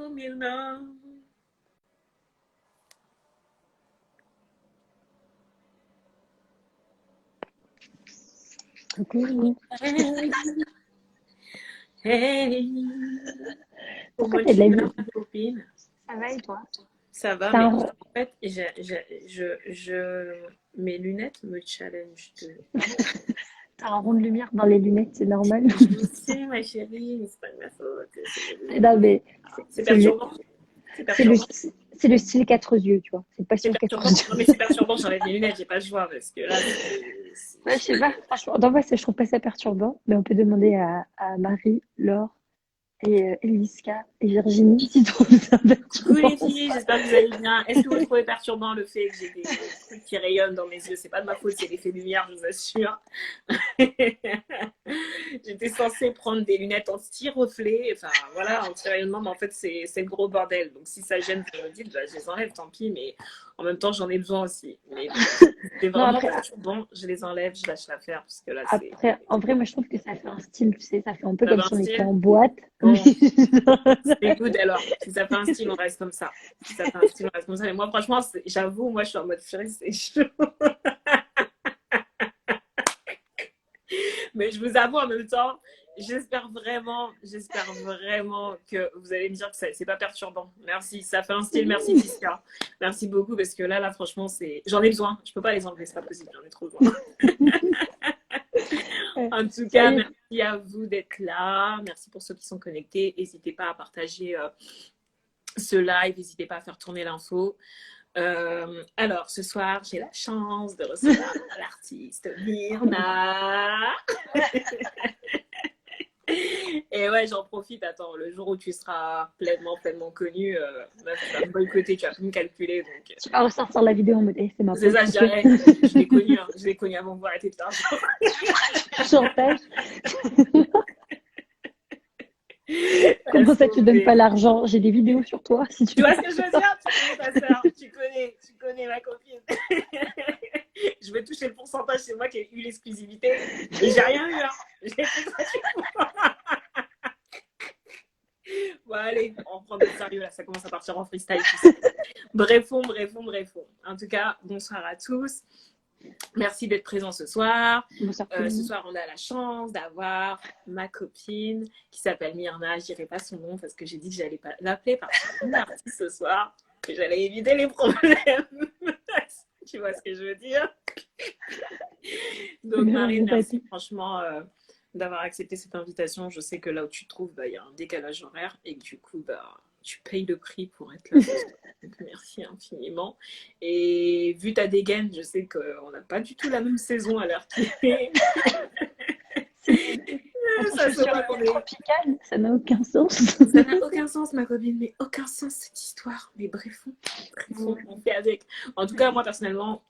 Myrna. Coucou. Hey. Pourquoi Comment t'as de tu la vas, vie? ma copine? Ça va et toi? Ça va, T'as mais un... en fait, mes lunettes me challenge de... T'as un rond de lumière dans les lunettes, c'est normal. Je sais, ma chérie, mais c'est pas de ma faute. C'est mes Non, lunettes. mais C'est c'est le, perturbant. C'est c'est le, perturbant. c'est le style 4 yeux, tu vois. C'est C'est passion 4 perturbant. Non, yeux. mais c'est perturbant, j'enlève mes lunettes, j'ai pas le choix parce que là, Ouais, je sais pas, franchement. Non, moi, je trouve pas ça perturbant, mais on peut demander à Marie, Laure et Eliska et Virginie s'ils trouvent ça Coucou perturbant les ou filles, pas. j'espère que vous allez bien. Est-ce que vous trouvez perturbant le fait que j'ai des trucs qui rayonnent dans mes yeux? C'est pas de ma faute, c'est l'effet lumière, je vous assure. J'étais censée prendre des lunettes anti-reflet, enfin voilà, anti-rayonnement, mais en fait c'est le gros bordel. Donc si ça gêne, vous me dites, bah, je les enlève, tant pis, mais en même temps j'en ai besoin aussi. Mais c'est Non, vraiment perturbant, je les enlève, je lâche l'affaire, parce que là c'est... après, en vrai, moi, je trouve que ça fait un style, tu sais, ça fait un peu Ça comme fait un si on était style? en boîte. Bon, c'est good alors. Si ça fait un style, on reste comme ça. Si ça fait un style, on reste comme ça. Mais moi, franchement, j'avoue, moi, je suis en mode furie, c'est chaud. Mais je vous avoue en même temps, j'espère vraiment que vous allez me dire que c'est pas perturbant. Merci, ça fait un style, merci Tiska. Merci beaucoup parce que là, franchement, j'en ai besoin. Je peux pas les enlever, c'est pas possible, j'en ai trop besoin. En tout Ça cas, y est. merci à vous d'être là. Merci pour ceux qui sont connectés. N'hésitez pas à partager ce live, n'hésitez pas à faire tourner l'info. Alors, ce soir, j'ai la chance de recevoir l'artiste Myrna. Et ouais, j'en profite. Attends, le jour où tu seras pleinement connue, meuf, tu vas me boycotter, tu vas plus me calculer. Donc... Tu vas ressortir la vidéo en mode, c'est ma C'est pote. ça, je dirais. Je l'ai connue, hein. Je l'ai connue avant de vous arrêter de faire Chantage. Comment ça, tu donnes pas l'argent? J'ai des vidéos sur toi, si tu Tu vois veux. ce que je veux dire? Tu connais ta sœur, tu connais ma copine. Je vais toucher le pourcentage, c'est moi qui ai eu l'exclusivité. Et j'ai rien eu, hein. Je l'ai fait gratuitement. Bon, allez, on prend des sérieux là, ça commence à partir en freestyle. Brefons. En tout cas, bonsoir à tous. Merci d'être présents ce soir. Ce soir, on a la chance d'avoir ma copine qui s'appelle Myrna. Je dirai pas son nom parce que j'ai dit que j'allais pas l'appeler par son artiste ce soir, que j'allais éviter les problèmes. Tu vois ce que je veux dire? Donc, Marie, merci franchement d'avoir accepté cette invitation. Je sais que là où tu te trouves, il y a un décalage horaire et que du coup, tu payes le prix pour être là. Donc, merci infiniment. Et vu ta dégaine, je sais qu'on n'a pas du tout la même saison à l'heure qu'il est. Ça se voit qu'on est tropical, ça n'a aucun sens. Ça n'a aucun sens, ma copine, mais aucun sens cette histoire. Mais brefons, on fait avec. En tout cas, moi personnellement,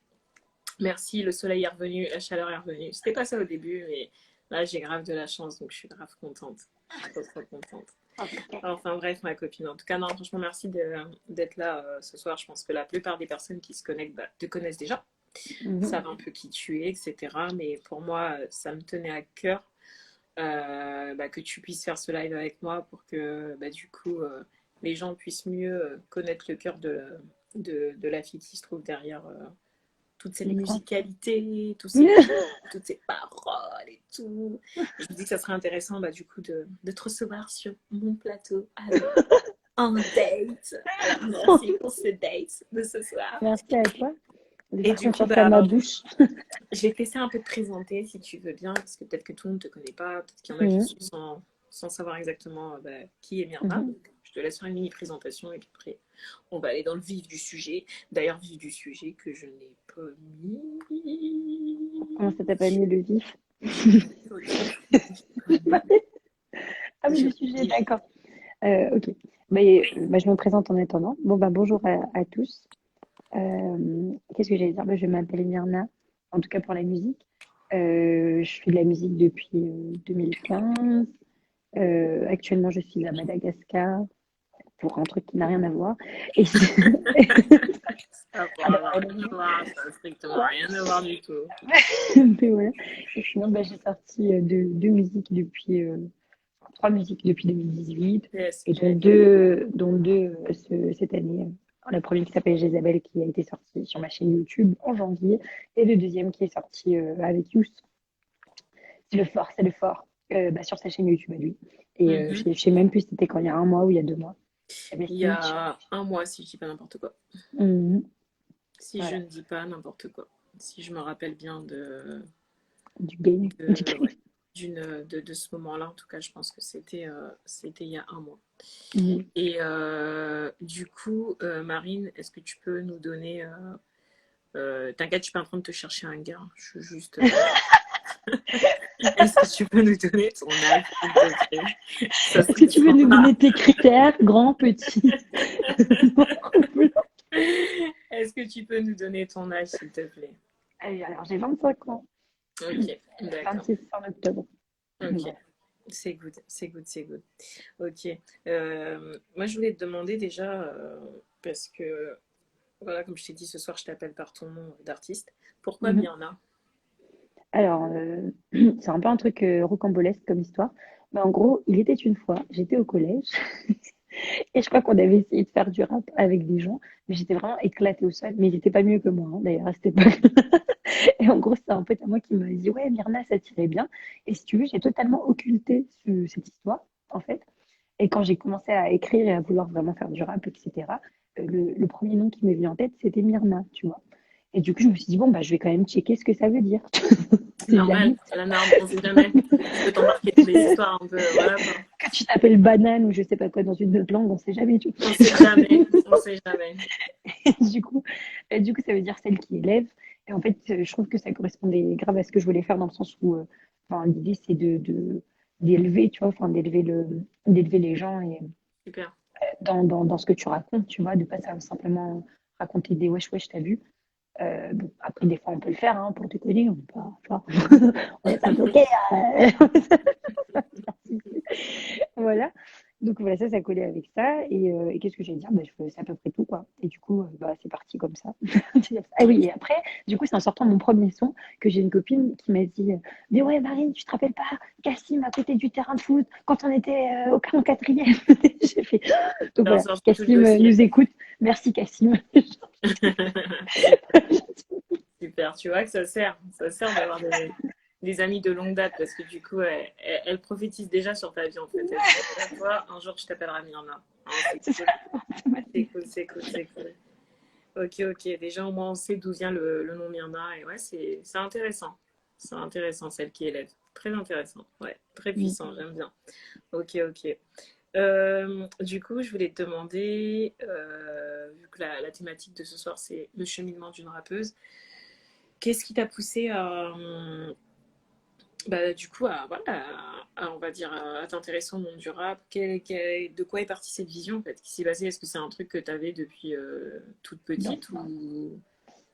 merci, le soleil est revenu, la chaleur est revenue. C'était pas ça au début, mais là, j'ai grave de la chance, donc je suis grave contente. Trop contente. Enfin bref, ma copine. En tout cas, non, franchement, merci d'être là ce soir. Je pense que la plupart des personnes qui se connectent te connaissent déjà, savent un peu qui tu es, etc. Mais pour moi, ça me tenait à cœur que tu puisses faire ce live avec moi pour que du coup, les gens puissent mieux connaître le cœur de la fille qui se trouve derrière toute cette musicalité, toutes ces paroles et tout. Je me dis que ça serait intéressant du coup de te recevoir sur mon plateau en date. Alors, merci pour ce date de ce soir. Merci à toi. Et du coup, à ma bouche. Je vais te laisser un peu te présenter si tu veux bien, parce que peut-être que tout le monde ne te connaît pas, peut-être qu'il y en a qui suivent sans savoir exactement qui est Myrna. Donc, je te laisse faire une mini présentation et puis après, on va aller dans le vif du sujet. D'ailleurs, vif du sujet que je n'ai pas mis. Comment ça t'a pas mis le vif? Ah oui, le sujet, d'accord. Ok. Je me présente en attendant. Bonjour à tous. Qu'est-ce que j'allais dire? Je m'appelle Myrna, en tout cas pour la musique. Je fais de la musique depuis 2015. Actuellement, je suis à Madagascar pour un truc qui n'a rien à voir. Et ça n'a strictement rien à voir du tout. Mais voilà. Et sinon, j'ai sorti deux musiques depuis trois musiques depuis 2018, Yes, et j'allais dire. dont deux cette année. La première qui s'appelle Jézabel, qui a été sortie sur ma chaîne YouTube en janvier, et le deuxième qui est sorti avec Youss. C'est le fort, sur sa chaîne YouTube à lui. Et Mhm. je sais même plus si c'était quand il y a un mois ou il y a 2 mois. La Il y Message. a un mois, si je dis pas n'importe quoi. Mhm. Si je Voilà, ne dis pas n'importe quoi. Si je me rappelle bien du game. ouais, de ce moment-là, en tout cas, je pense que c'était il y a un mois. Mhm. Et du coup, Marine, est-ce que tu peux nous donner... t'inquiète, je suis pas en train de te chercher un gars. Je suis juste... est-ce que tu peux nous donner ton âge, s'il te plaît? Ça Est-ce que serait tu veux nous sympa. donner tes critères, grand, petit, noir ou blanc? Est-ce que tu peux nous donner ton âge, s'il te plaît? Allez, alors j'ai 25 ans, Ok, d'accord. 26 en octobre. Ok, Voilà. c'est good, c'est good, c'est good. Ok. Moi, je voulais te demander déjà, parce que, voilà, comme je t'ai dit, ce soir, je t'appelle par ton nom d'artiste. Pourquoi Mhm. Myrna? Alors, c'est un peu un truc rocambolesque comme histoire. Mais en gros, il était une fois, j'étais au collège et je crois qu'on avait essayé de faire du rap avec des gens, mais j'étais vraiment éclatée au sol. Mais ils étaient pas mieux que moi, hein, d'ailleurs, à cette époque. Et en gros, c'est un pote à moi qui m'a dit, ouais, Myrna, ça tirait bien. Et si tu veux, j'ai totalement occulté cette histoire, en fait. Et quand j'ai commencé à écrire et à vouloir vraiment faire du rap, etc., le premier nom qui m'est venu en tête, c'était Myrna, tu vois. Et du coup, je me suis dit, bon, bah, je vais quand même checker ce que ça veut dire. C'est Normal, jamais. c'est la norme, on sait jamais. Tu peux t'embarquer dans des histoires un peu, voilà quoi. Que tu t'appelles banane ou je sais pas quoi dans une autre langue, on sait jamais. On sait jamais, on sait jamais. Du coup, du coup, ça veut dire celle qui élève. Et en fait, je trouve que ça correspondait grave à ce que je voulais faire dans le sens où, enfin, l'idée, c'est d'élever, tu vois, enfin, d'élever les gens et Super. dans ce que tu racontes, tu vois, de pas simplement raconter des wesh wesh, t'as vu. Bon, après, des fois, on peut le faire, hein, pour déconner, on n'est pas, tu vois, on n'est pas bloqué. Voilà. Donc voilà, ça collait avec ça. Et qu'est-ce que j'allais dire? Bah, je faisais à peu près tout, quoi. Et du coup, bah, c'est parti comme ça. Ah oui, et après, du coup, c'est en sortant de mon premier son que j'ai une copine qui m'a dit mais ouais, Marine, tu te rappelles pas Cassim à côté du terrain de foot quand on était en quatrième? J'ai fait. Donc Ça voilà, ressort tout le Cassim dossier. nous écoute. Merci, Cassim. Super, tu vois que ça sert d'avoir des amis de longue date parce que du coup, elle prophétise déjà sur ta vie en fait. Elle se dit, voilà, toi, un jour, je t'appellerai Myrna. Hein, c'est C'est ça. cool, c'est cool, c'est cool, c'est cool. Ok, ok, déjà au moins on sait d'où vient le nom Myrna et ouais, c'est intéressant. C'est intéressant, celle qui élève. Très intéressant, ouais, très Mm. puissant, j'aime bien. Ok, ok. Du coup, je voulais te demander, vu que la thématique de ce soir c'est le cheminement d'une rappeuse, qu'est-ce qui t'a poussé à, bah, du coup, voilà, on va dire, à t'intéresser au monde du rap? De quoi est partie cette vision en fait? Qui s'est passé? Est-ce que c'est un truc que tu avais depuis toute Non. petite ou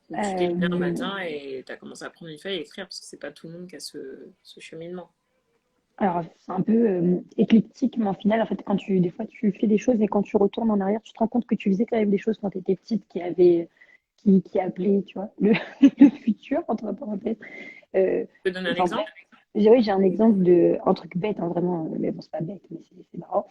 tu t'es levé un Euh, matin et tu as commencé à prendre une feuille et écrire parce que c'est pas tout le monde qui a ce cheminement. Alors, c'est un peu éclectique, mais en final, en fait, des fois, tu fais des choses et quand tu retournes en arrière, tu te rends compte que tu faisais quand même des choses quand tu étais petite qui appelaient, tu vois, le futur, entre parenthèses. Euh, Tu peux donner un enfin, bref. exemple? Oui, j'ai un exemple un truc bête, hein, vraiment, mais bon, c'est pas bête, mais c'est marrant.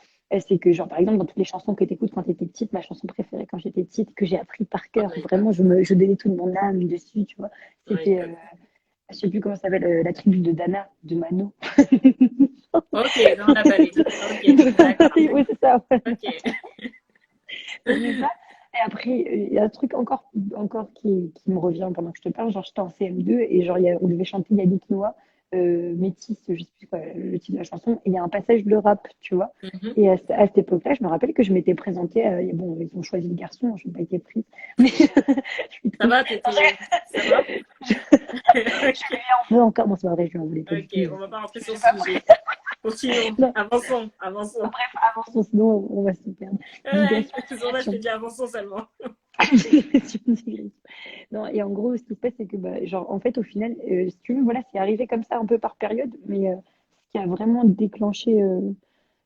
C'est que, genre, par exemple, dans toutes les chansons que tu écoutes quand tu étais petite, ma chanson préférée quand j'étais petite, que j'ai appris par Oh cœur, my god. vraiment, je donnais toute mon âme dessus, tu vois, Oh my c'était, god. je sais plus comment ça s'appelle, la tribu de Dana, de Mano. Ok, dans la vallée. Ok, d'accord. Oui, c'est ça. Ouais. Ok. C'est ça. Et après, il y a un truc encore qui me revient pendant que je te parle. Genre, j'étais en CM2 et genre, on devait chanter Yannick Noah, Métis, je sais plus quoi, le titre de la chanson. Et il y a un passage de rap, tu vois. Mhm. Et à cette époque-là, je me rappelle que je m'étais présentée. Bon, ils ont choisi le garçon, je n'ai pas été prise. Mais je suis Ça triste. va, Non, ça va? je lui Ok. ai mis en feu encore. Bon, c'est pas vrai, je lui en voulais pas du Ok, tout. on va pas rentrer Je sur l'ai ce pas prise. sujet. Continuons. Non, Avançons, avançons. bref, avançons, sinon on va se perdre. Ouais, Digression, c'est pour ça que je digression. t'ai dit avançons seulement. Digression, digression. Non, et en gros, ce qui se passe, c'est que, bah, genre, en fait, au final, si tu veux, voilà, c'est arrivé comme ça un peu par période, mais ce qui a vraiment déclenché.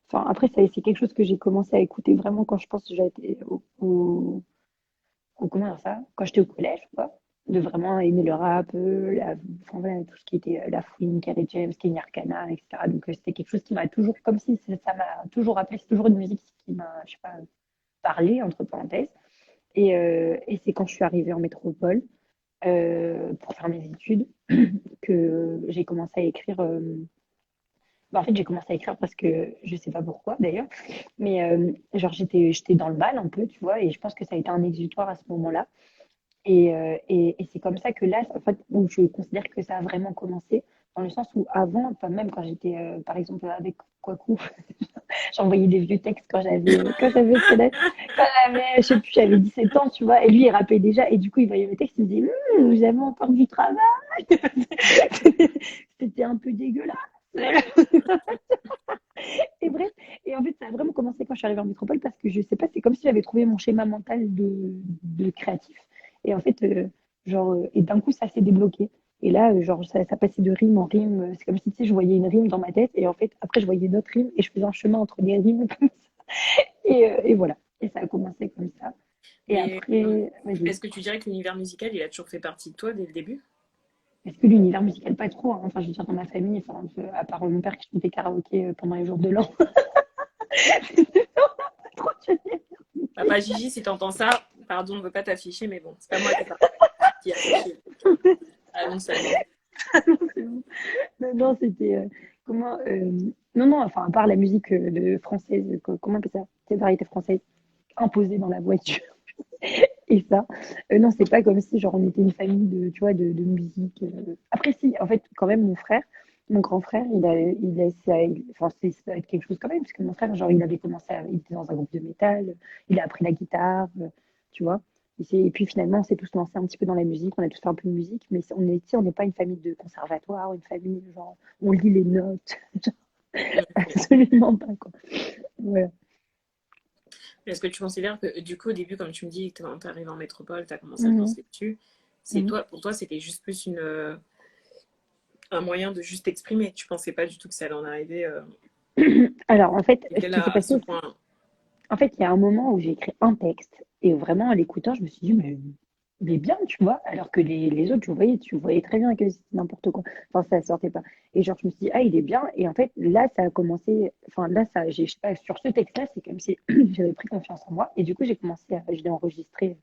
Enfin, après, c'est quelque chose que j'ai commencé à écouter vraiment quand je pense que j'ai été comment dire ça? Quand j'étais au collège, quoi. de vraiment aimer le rap, enfin, voilà, tout ce qui était La Fouine, Kerry James, Kenny Arcana, etc. Donc c'était quelque chose qui m'a toujours, comme si ça m'a toujours rappelé, c'est toujours une musique qui m'a, je sais pas, parlé, entre parenthèses. Et c'est quand je suis arrivée en métropole pour faire mes études que j'ai commencé à écrire. Bah, en fait, j'ai commencé à écrire parce que je sais pas pourquoi d'ailleurs, mais genre j'étais dans le mal un peu, tu vois, et je pense que ça a été un exutoire à ce moment-là. Et c'est comme ça que là, en fait, où je considère que ça a vraiment commencé, dans le sens où avant, enfin, même quand j'étais, par exemple, avec Kwaku, j'envoyais des vieux textes quand j'avais, je sais plus, j'avais 17 ans, tu vois, et lui, il rappait déjà, et du coup, il voyait mes textes, il me disait, j'avais encore du travail. C'était un peu dégueulasse. Et bref, et en fait, ça a vraiment commencé quand je suis arrivée en métropole parce que je sais pas, c'est comme si j'avais trouvé mon schéma mental de créatif. Et en fait, et d'un coup, ça s'est débloqué. Et là, genre, ça passait de rime en rime. C'est comme si, tu sais, je voyais une rime dans ma tête et en fait, après, je voyais une autre rime et je faisais un chemin entre les rimes comme ça. Et voilà. Et ça a commencé comme ça. Et Mais après, vas-y. est-ce que tu dirais que l'univers musical, il a toujours fait partie de toi dès le début? Est-ce que l'univers musical, pas trop, hein. Enfin, je veux dire, dans ma famille, enfin, à part mon père qui chantait karaoké pendant les jours de l'an. Pas trop, tu veux Papa Gigi, si t'entends ça, pardon, on ne veut pas t'afficher, mais bon, c'est pas moi qui ai affiché. Allons seulement. Non, non, c'était comment non, non, enfin, à part la musique française, comment on appelle ça? Ces variétés françaises imposées dans la voiture. Et ça, non, c'est pas comme si genre on était une famille de, tu vois, de musique. Après, si, en fait, quand même, mon frère, mon grand frère, enfin, ça va être quelque chose quand même, parce que mon frère, genre, il avait commencé, il était dans un groupe de métal, il a appris la guitare, tu vois. Et puis finalement, on s'est tous lancés un petit peu dans la musique, on a tous fait un peu de musique, mais on n'est pas une famille de conservatoire, une famille, genre, on lit les notes, absolument pas, quoi. Voilà. Est-ce que tu considères que, du coup, au début, comme tu me dis, quand tu arrives en métropole, tu as commencé à te Mhm, lancer dessus, mhm. pour toi, c'était juste plus un moyen de juste t'exprimer. Tu pensais pas du tout que ça allait en arriver Alors, en fait, ce qui s'est là, à ce passé, point. en fait, il y a un moment où j'ai écrit un texte et vraiment, en l'écoutant, je me suis dit, mais bien, tu vois, alors que les autres, tu voyais très bien que c'était n'importe quoi. Enfin, ça sortait pas. Et genre, je me suis dit, ah, il est bien. Et en fait, là, ça a commencé, enfin, là, je sais pas, sur ce texte-là, c'est comme si j'avais pris confiance en moi. Et du coup, je l'ai enregistré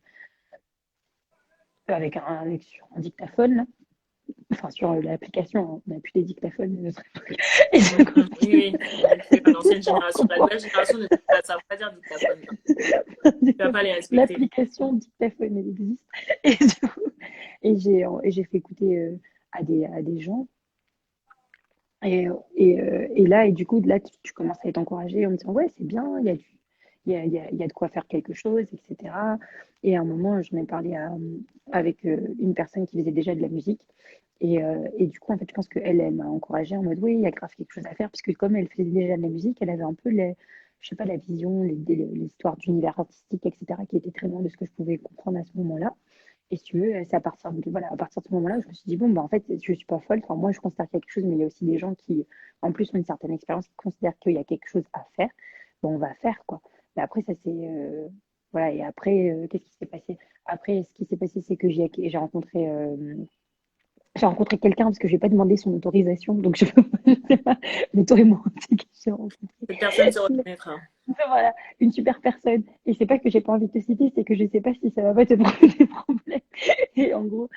sur un dictaphone, là. Enfin, sur l'application, hein. On n'a plus des dictaphones de notre époque. Et du coup, Oui, oui. C'est pas l'ancienne on génération. La comprend. nouvelle génération ne savent pas dire dictaphone. Tu vas pas les respecter. L'application dictaphone, elle existe. Et du coup, j'ai fait écouter à des gens. Et là, et du coup, là, tu commences à être encouragé en me disant, ouais, c'est bien, il y a de quoi faire quelque chose, etc. Et à un moment, j'en ai parlé avec une personne qui faisait déjà de la musique. Et du coup, en fait, je pense qu'elle, elle m'a encouragée en mode, oui, il y a grave quelque chose à faire, puisque comme elle faisait déjà de la musique, elle avait un peu je sais pas, la vision, l'histoire d'univers artistique, etc., qui était très loin de ce que je pouvais comprendre à ce moment-là. Et si tu veux, c'est voilà, à partir de ce moment-là, où je me suis dit, bon, bah, en fait, je suis pas folle. Enfin, moi, je considère qu'il y a quelque chose, mais il y a aussi des gens qui, en plus, ont une certaine expérience, qui considèrent qu'il y a quelque chose à faire. Bon, on va faire, quoi. Mais après, ça, c'est. Voilà, et après, qu'est-ce qui s'est passé? Après, ce qui s'est passé, c'est que j'ai rencontré quelqu'un parce que je n'ai pas demandé son autorisation, donc je ne sais pas l'autorité que j'ai rencontré. Cette personne se reconnaîtra. Voilà, une super personne. Et c'est pas que j'ai pas envie de te citer, c'est que je sais pas si ça va pas te poser des problèmes. Et en gros,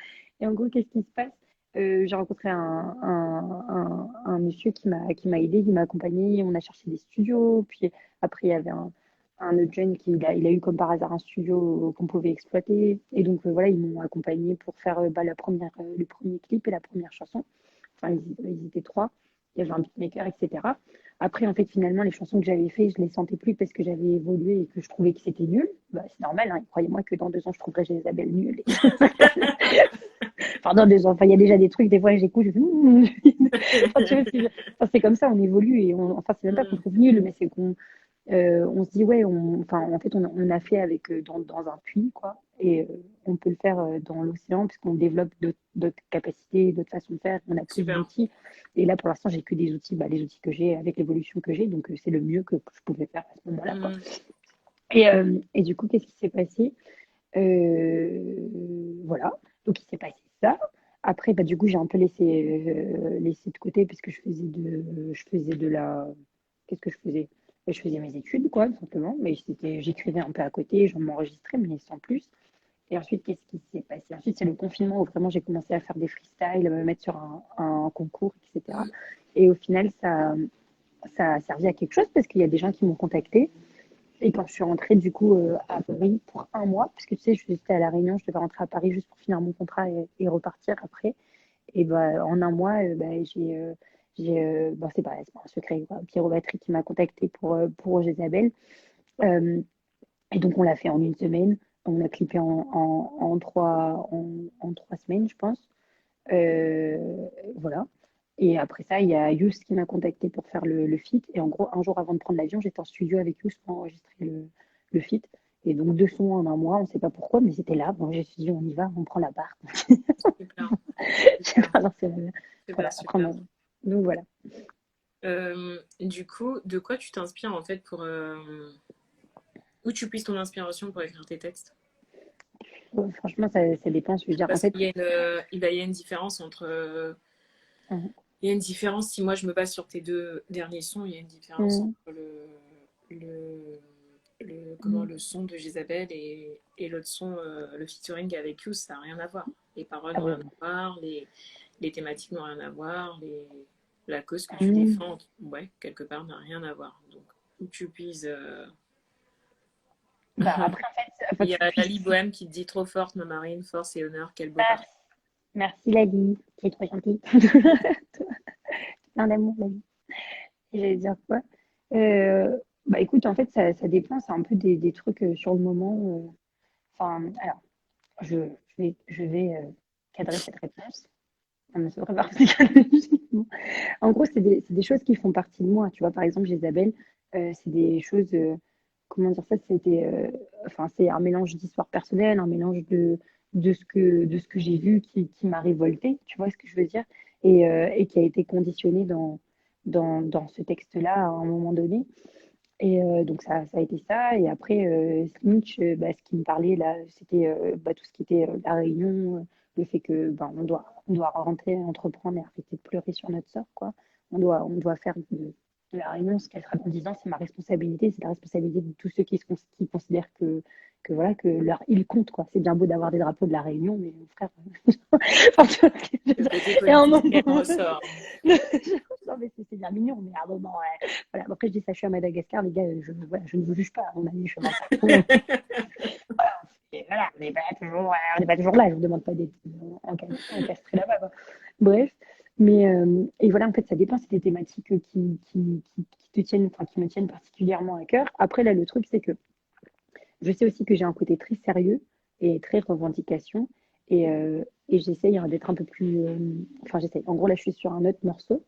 qu'est-ce qui se passe? J'ai rencontré un monsieur qui m'a aidé, qui m'a accompagné. On a cherché des studios. Puis après, il y avait un autre jeune il a eu comme par hasard un studio qu'on pouvait exploiter. Et donc voilà, ils m'ont accompagné pour faire bah, le premier clip et la première chanson. Enfin, ils étaient trois. Il y avait un beatmaker, etc. Après, en fait, finalement, les chansons que j'avais fait, je les sentais plus parce que j'avais évolué et que je trouvais que c'était nul. Bah, c'est normal, hein. Croyez-moi que dans 2 ans, je trouverai Isabelle nulle. Enfin, dans 2 ans, enfin, il y a déjà des trucs, des fois, j'écoute, je fais, enfin, tu vois, enfin, c'est comme ça, on évolue et enfin, c'est même pas qu'on trouve nul, mais c'est qu'on on se dit, ouais, enfin, en fait, on a fait avec dans un puits, quoi. Et on peut le faire dans l'océan, puisqu'on développe d'autres capacités, d'autres façons de faire, on a plus Super. d'outils. Et là, pour l'instant, j'ai que des outils, bah, les outils que j'ai avec l'évolution que j'ai, donc c'est le mieux que je pouvais faire à ce moment-là, quoi. Mm. Et du coup, qu'est-ce qui s'est passé? Voilà. Donc, il s'est passé ça. Après, bah, du coup, j'ai un peu laissé de côté parce que je faisais de la. Qu'est-ce que je faisais? Je faisais mes études, quoi, tout simplement. Mais j'écrivais un peu à côté, je m'enregistrais, mais sans plus. Et ensuite, qu'est-ce qui s'est passé? Ensuite, c'est le confinement où vraiment j'ai commencé à faire des freestyles, à me mettre sur un concours, etc. Et au final, ça a servi à quelque chose parce qu'il y a des gens qui m'ont contacté. Et quand je suis rentrée, du coup, à Paris pour un mois, parce que tu sais, j'étais à La Réunion, je devais rentrer à Paris juste pour finir mon contrat et repartir après. Et bah, en un mois, bon, c'est pas un secret, quoi. Pierrot Battery qui m'a contacté pour Jézabel. Euh, et donc, on l'a fait en une semaine. On a clippé en 3 semaines, je pense. Voilà. Et après ça, il y a Yous qui m'a contacté pour faire le feat. Et en gros, un jour avant de prendre l'avion, j'étais en studio avec Yous pour enregistrer le feat. Et donc, 2 sons en un mois, on ne sait pas pourquoi, mais c'était là. Bon, j'ai dit, on y va, on prend la barre. Super, Je sais super, pas, non, voilà, super, après, super. donc voilà. Du coup, de quoi tu t'inspires en fait pour... Où tu puisses ton inspiration pour écrire tes textes? Franchement, ça dépend. Je veux dire, en Parce fait, qu'il y a il y a une différence entre... euh, il y a une différence, si moi je me base sur tes deux derniers sons, il y a une différence euh, entre le, comment, le son de Jezabel et l'autre son, le featuring avec You, ça n'a rien à voir. Les paroles ah n'ont ouais, rien à voir, les thématiques n'ont rien à voir, la cause que tu euh, défends, ouais, quelque part, n'a rien à voir. Donc, où tu puises... bah, après, en Il fait, y faut a plus. Lali Bohème qui te dit trop forte, ma marine, force et honneur, quel beau parti. Merci, merci Lali, c'est trop gentil. Plein d'amour, Lali. J'allais dire quoi? Bah écoute, en fait, ça dépend, c'est un peu des trucs sur le moment. Enfin, alors, je, je vais cadrer cette réponse. On ne se prépare psychologiquement. En gros, c'est des choses qui font partie de moi. Tu vois, par exemple, Isabelle, c'est des choses. Comment dire ça? Enfin, c'est un mélange d'histoire personnelle, un mélange de ce que j'ai vu qui m'a révolté. Tu vois ce que je veux dire? Et qui a été conditionné dans ce texte-là à un moment donné. Et donc ça a été ça. Et après, Snitch, bah, ce qui me parlait là, c'était bah, tout ce qui était la réunion, le fait que bah, on doit rentrer, entreprendre et arrêter de pleurer sur notre sort, quoi. On doit faire de la réunion ce qu'elle sera dans 10 ans, c'est ma responsabilité, c'est la responsabilité de tous ceux qui considèrent que voilà, que leur il compte, quoi. C'est bien beau d'avoir des drapeaux de la réunion, mais mon frère, enfin, tu vois ce que je veux Le dire. côté Et à un politique, moment, elle ressort. non, mais c'est bien mignon, mais à un moment, ouais. Voilà. Après, je dis ça, je suis à Madagascar, les gars, voilà, je ne vous juge pas, on a des chemins partout. Et voilà, on n'est pas toujours là, je vous demande pas d'être encastré là-bas, quoi. Bref, mais et voilà, en fait, ça dépend, c'est des thématiques qui te tiennent, enfin, qui me tiennent particulièrement à cœur. Après, là, le truc, c'est que je sais aussi que j'ai un côté très sérieux et très revendication, et j'essaye hein, d'être un peu plus, enfin, j'essaye. En gros, là, je suis sur un autre morceau,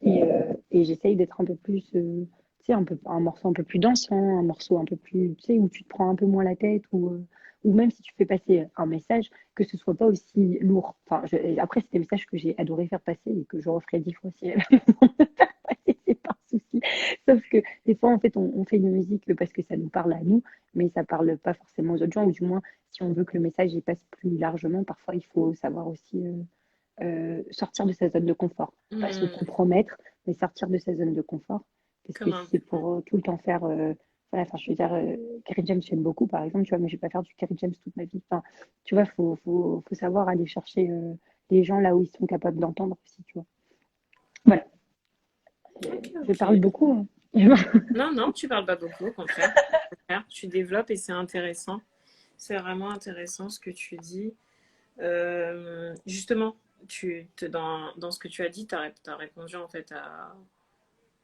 et j'essaye d'être un peu plus, tu sais, un morceau un peu plus dansant, un morceau un peu plus, tu sais, où tu te prends un peu moins la tête, ou même si tu fais passer un message, que ce soit pas aussi lourd. Enfin, après, c'est des messages que j'ai adoré faire passer et que je referai 10 fois si elle me faire passer, c'est pas un souci. Sauf que des fois, en fait, on fait une musique parce que ça nous parle à nous, mais ça parle pas forcément aux autres gens, ou du moins, si on veut que le message y passe plus largement, parfois, il faut savoir aussi sortir de sa zone de confort. Pas se Hmm, compromettre, mais sortir de sa zone de confort. Parce que comme si un... c'est pour tout le temps faire. Voilà, enfin, je veux dire, Kerry James, j'aime beaucoup, par exemple, tu vois, mais je vais pas faire du Kerry James toute ma vie. Enfin, tu vois, faut savoir aller chercher les gens là où ils sont capables d'entendre aussi, tu vois. Voilà, Ok, je ok. parle beaucoup, hein. Non, non, tu parles pas beaucoup, au contraire. Au contraire, tu développes et c'est intéressant. C'est vraiment intéressant ce que tu dis. Justement, dans ce que tu as dit, tu as répondu en fait à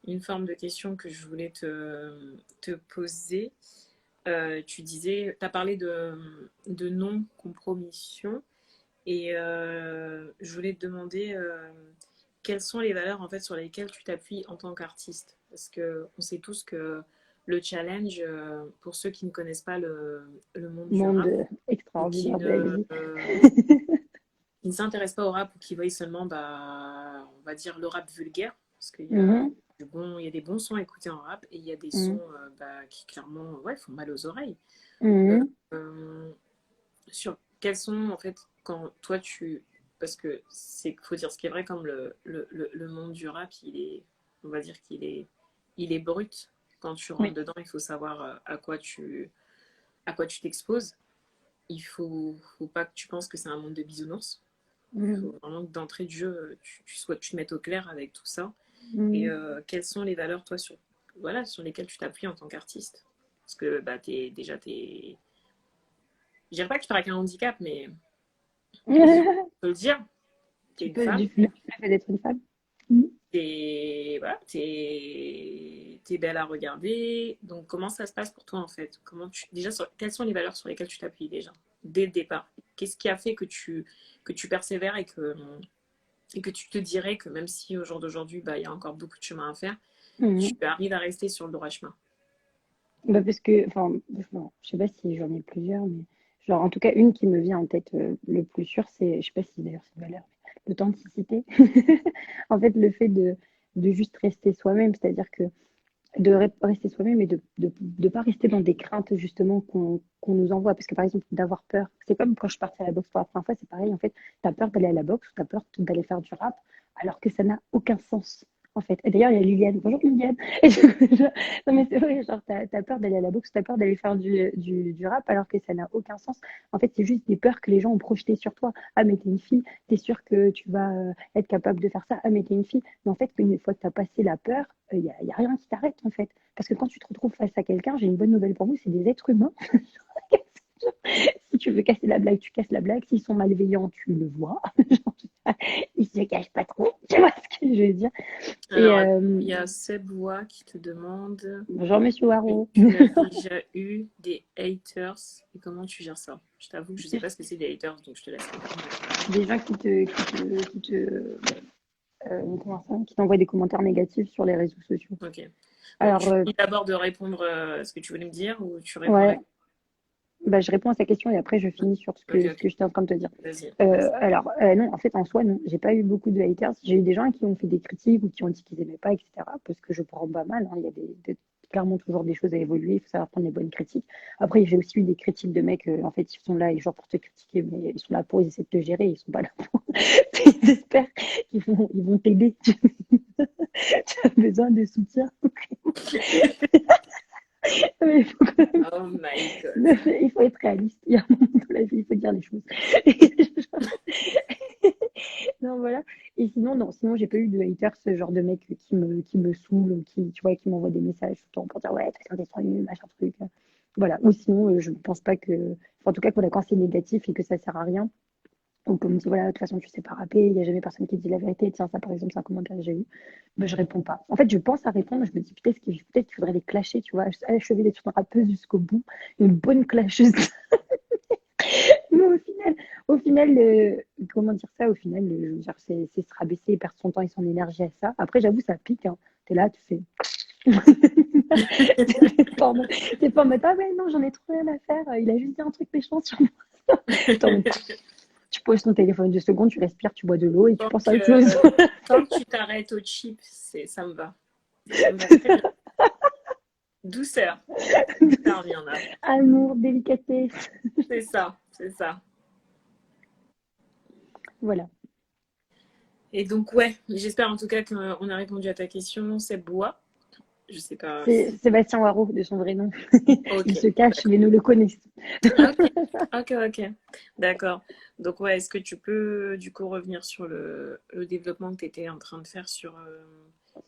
une forme de question que je voulais te poser. Tu disais, tu as parlé de non-compromission et je voulais te demander quelles sont les valeurs en fait sur lesquelles tu t'appuies en tant qu'artiste. Parce que on sait tous que le challenge, pour ceux qui ne connaissent pas le monde du Monde rap ou extraordinaire de la vie. qui ne s'intéressent pas au rap ou qui voient seulement, bah, on va dire, le rap vulgaire, parce qu'il y a Mhm, il y a des bons sons à écouter en rap et il y a des mhm, sons bah, qui clairement ouais, font mal aux oreilles. Euh, mhm, euh, sur, quels sont, en fait, quand toi, tu... Parce que c'est, faut dire ce qui est vrai, comme le monde du rap, on va dire il est brut. Quand tu rentres Oui. dedans, il faut savoir à quoi tu t'exposes. Faut pas que tu penses que c'est un monde de bisounours. Il Mhm. faut vraiment que d'entrée de jeu, tu te mettes au clair avec tout ça. Et Mhm. quelles sont les valeurs, toi, voilà, sur lesquelles tu t'appuies en tant qu'artiste? Parce que bah, je dirais pas que tu pars avec un handicap, mais disons, on peut le dire, t'es Tu une peux, femme, le fait d'être une femme. Mhm. voilà, t'es belle à regarder. Donc, comment ça se passe pour toi, en fait? Déjà, quelles sont les valeurs sur lesquelles tu t'appuies déjà, dès le départ? Qu'est-ce qui a fait que tu persévères et que tu te dirais que même si au jour d'aujourd'hui, bah, il y a encore beaucoup de chemin à faire, tu Mhm. arrives à rester sur le droit chemin? Bah parce que, enfin, je sais pas si j'en ai plusieurs, mais genre, en tout cas, une qui me vient en tête le plus sûr, c'est, je sais pas si d'ailleurs c'est une valeur, mais l'authenticité. En fait, le fait de juste rester soi-même, c'est-à-dire que rester soi-même et de pas rester dans des craintes justement qu'on nous envoie. Parce que par exemple, d'avoir peur, c'est comme quand je partais à la boxe pour la première fois, c'est pareil, en fait, tu as peur d'aller à la boxe ou tu as peur d'aller faire du rap, alors que ça n'a aucun sens. En fait. Et d'ailleurs, il y a Liliane. Bonjour Liliane. Non, mais c'est vrai, genre, t'as peur d'aller à la boxe, t'as peur d'aller faire du rap, alors que ça n'a aucun sens. En fait, c'est juste des peurs que les gens ont projetées sur toi. Ah, mais t'es une fille, t'es sûre que tu vas être capable de faire ça. Ah, mais t'es une fille. Mais en fait, une fois que t'as passé la peur, y a rien qui t'arrête, en fait. Parce que quand tu te retrouves face à quelqu'un, j'ai une bonne nouvelle pour vous, c'est des êtres humains. Si tu veux casser la blague, tu casses la blague. S'ils sont malveillants, tu le vois. Ils se cachent pas trop. Tu vois ce que je veux dire? Et Alors, il y a Seb Voix qui te demande bonjour, monsieur si Waro. tu as déjà eu des haters et comment tu gères ça. Je t'avoue que je sais pas ce que c'est des haters, donc je te laisse répondre. Des gens comment ça, qui t'envoient des commentaires négatifs sur les réseaux sociaux. Ok. Bon, Alors, tu finis d'abord de répondre à ce que tu voulais me dire ou tu réponds à la ouais, question? bah, je réponds à sa question et après je finis sur ce Ok, que, ce ok. que j'étais en train de te dire. Vas-y, vas-y. Alors, non, en fait, en soi, non, j'ai pas eu beaucoup de haters. J'ai eu des gens qui ont fait des critiques ou qui ont dit qu'ils aimaient pas, etc. Parce que je prends pas mal, hein. Il y a clairement toujours des choses à évoluer. Il faut savoir prendre les bonnes critiques. Après, j'ai aussi eu des critiques de mecs, en fait, ils sont là, genre pour te critiquer, mais ils sont là pour, ils essaient de te gérer, ils sont pas là pour. Ils espèrent qu'ils vont t'aider. Tu as besoin de soutien. Mais il faut quand même Oh my god. il faut être réaliste. Il y a un moment dans la vie, il faut dire les choses. Non, voilà. Et sinon, non, sinon, j'ai pas eu de haters, ce genre de mec qui me saoule, tu vois, qui m'envoie des messages tout le temps pour dire, ouais, t'es un nul, machin truc. Voilà. Ou sinon, je ne pense pas que, enfin, en tout cas, quand c'est négatif et que ça sert à rien, on peut me dire, voilà, de toute façon, tu sais pas rapper, il n'y a jamais personne qui dit la vérité. Tiens, ça, par exemple, c'est un commentaire que j'ai eu. Mais je réponds pas. En fait, je pense à répondre, je me dis, peut-être qu'il faudrait les clasher, tu vois, achever d'être une rappeuse jusqu'au bout, une bonne clasheuse. Mais au final, comment dire ça? Au final, je veux dire, c'est se rabaisser et perdre son temps et son énergie à ça. Après, j'avoue, ça pique, hein. T'es là, tu fais. T'es pas en mode, ah ouais, non, j'en ai trop rien à faire. Il a juste dit un truc méchant sur moi. T'es en mode, tu poses ton téléphone 2 secondes, tu respires, tu bois de l'eau et tu Tant penses à autre chose. que, tant que tu t'arrêtes au chip, ça me va. Ça me va très bien. Douceur. Douceur, Rihanna. Amour, délicatesse. C'est ça, c'est ça. Voilà. Et donc, ouais, j'espère en tout cas qu'on a répondu à ta question. C'est Bois. Je sais pas C'est si. Sébastien Waro, de son vrai nom. Ok, Il se cache, d'accord. mais nous le connaissons. Ok, ok, ok. D'accord. Donc, ouais, est-ce que tu peux du coup revenir sur le développement que tu étais en train de faire sur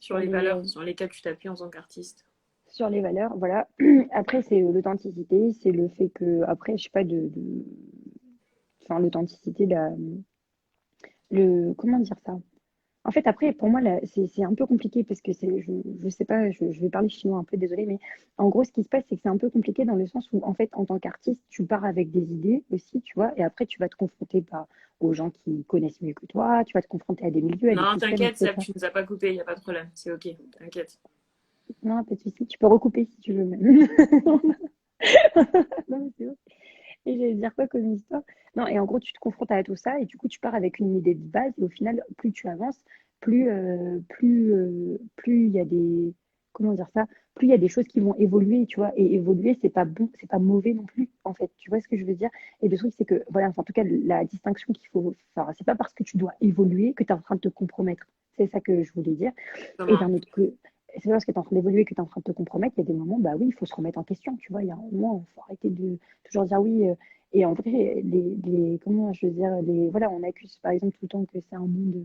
Sur les les, valeurs sur lesquelles tu t'appuies en tant qu'artiste? sur les valeurs, voilà. Après, c'est l'authenticité, c'est le fait que, après, je sais pas, enfin, l'authenticité, comment dire ça? En fait, après, pour moi, là, c'est un peu compliqué parce que je sais pas, je vais parler chinois un peu, désolé, mais en gros, ce qui se passe, c'est que c'est un peu compliqué dans le sens où, en fait, en tant qu'artiste, tu pars avec des idées aussi, tu vois, et après, tu vas te confronter aux gens qui connaissent mieux que toi, tu vas te confronter à des milieux, à des Non, systèmes, t'inquiète, Seb, etc. tu nous as pas coupé, il n'y a pas de problème. C'est ok, t'inquiète. Non, pas de souci, tu peux recouper si tu veux même. Non, mais c'est vrai. Et j'allais dire quoi comme histoire? Non, et en gros, tu te confrontes à tout ça et du coup, tu pars avec une idée de base et au final, plus tu avances, plus il y a comment dire ça, plus il y a des choses qui vont évoluer, tu vois. Et évoluer, c'est pas bon, c'est pas mauvais non plus, en fait. Tu vois ce que je veux dire? Et le truc, c'est que, voilà, enfin, en tout cas, la distinction qu'il faut, enfin, c'est pas parce que tu dois évoluer que tu es en train de te compromettre. C'est ça que je voulais dire. Et Comment? d'un autre côté, c'est pas parce que tu es en train d'évoluer que tu es en train de te compromettre. Il y a des moments, bah oui, il faut se remettre en question, tu vois. Il y a un moment, il faut arrêter de toujours dire oui. Et en vrai, comment je veux dire, voilà, on accuse par exemple tout le temps que c'est un monde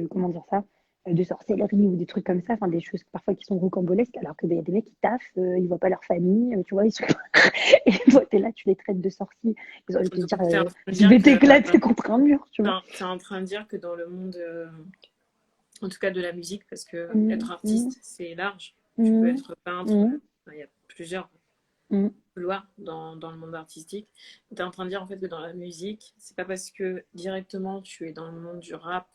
comment dire ça, de sorcellerie ou des trucs comme ça, enfin des choses parfois qui sont rocambolesques, alors que ben, y a des mecs qui taffent, ils voient pas leur famille, tu vois, ils sont... et toi t'es là, tu les traites de sorciers, ils auraient pu se dire, Donc, tu es en train de je dire vais que t'éclater contre un mur, tu vois. t'es en train de dire que dans le monde, en tout cas de la musique, parce que être Mm, mm, artiste, c'est large. Tu peux mm, être peintre, mm, enfin, il y a plusieurs mm, couloirs dans le monde artistique. Tu es en train de dire en fait que dans la musique, c'est pas parce que directement tu es dans le monde du rap,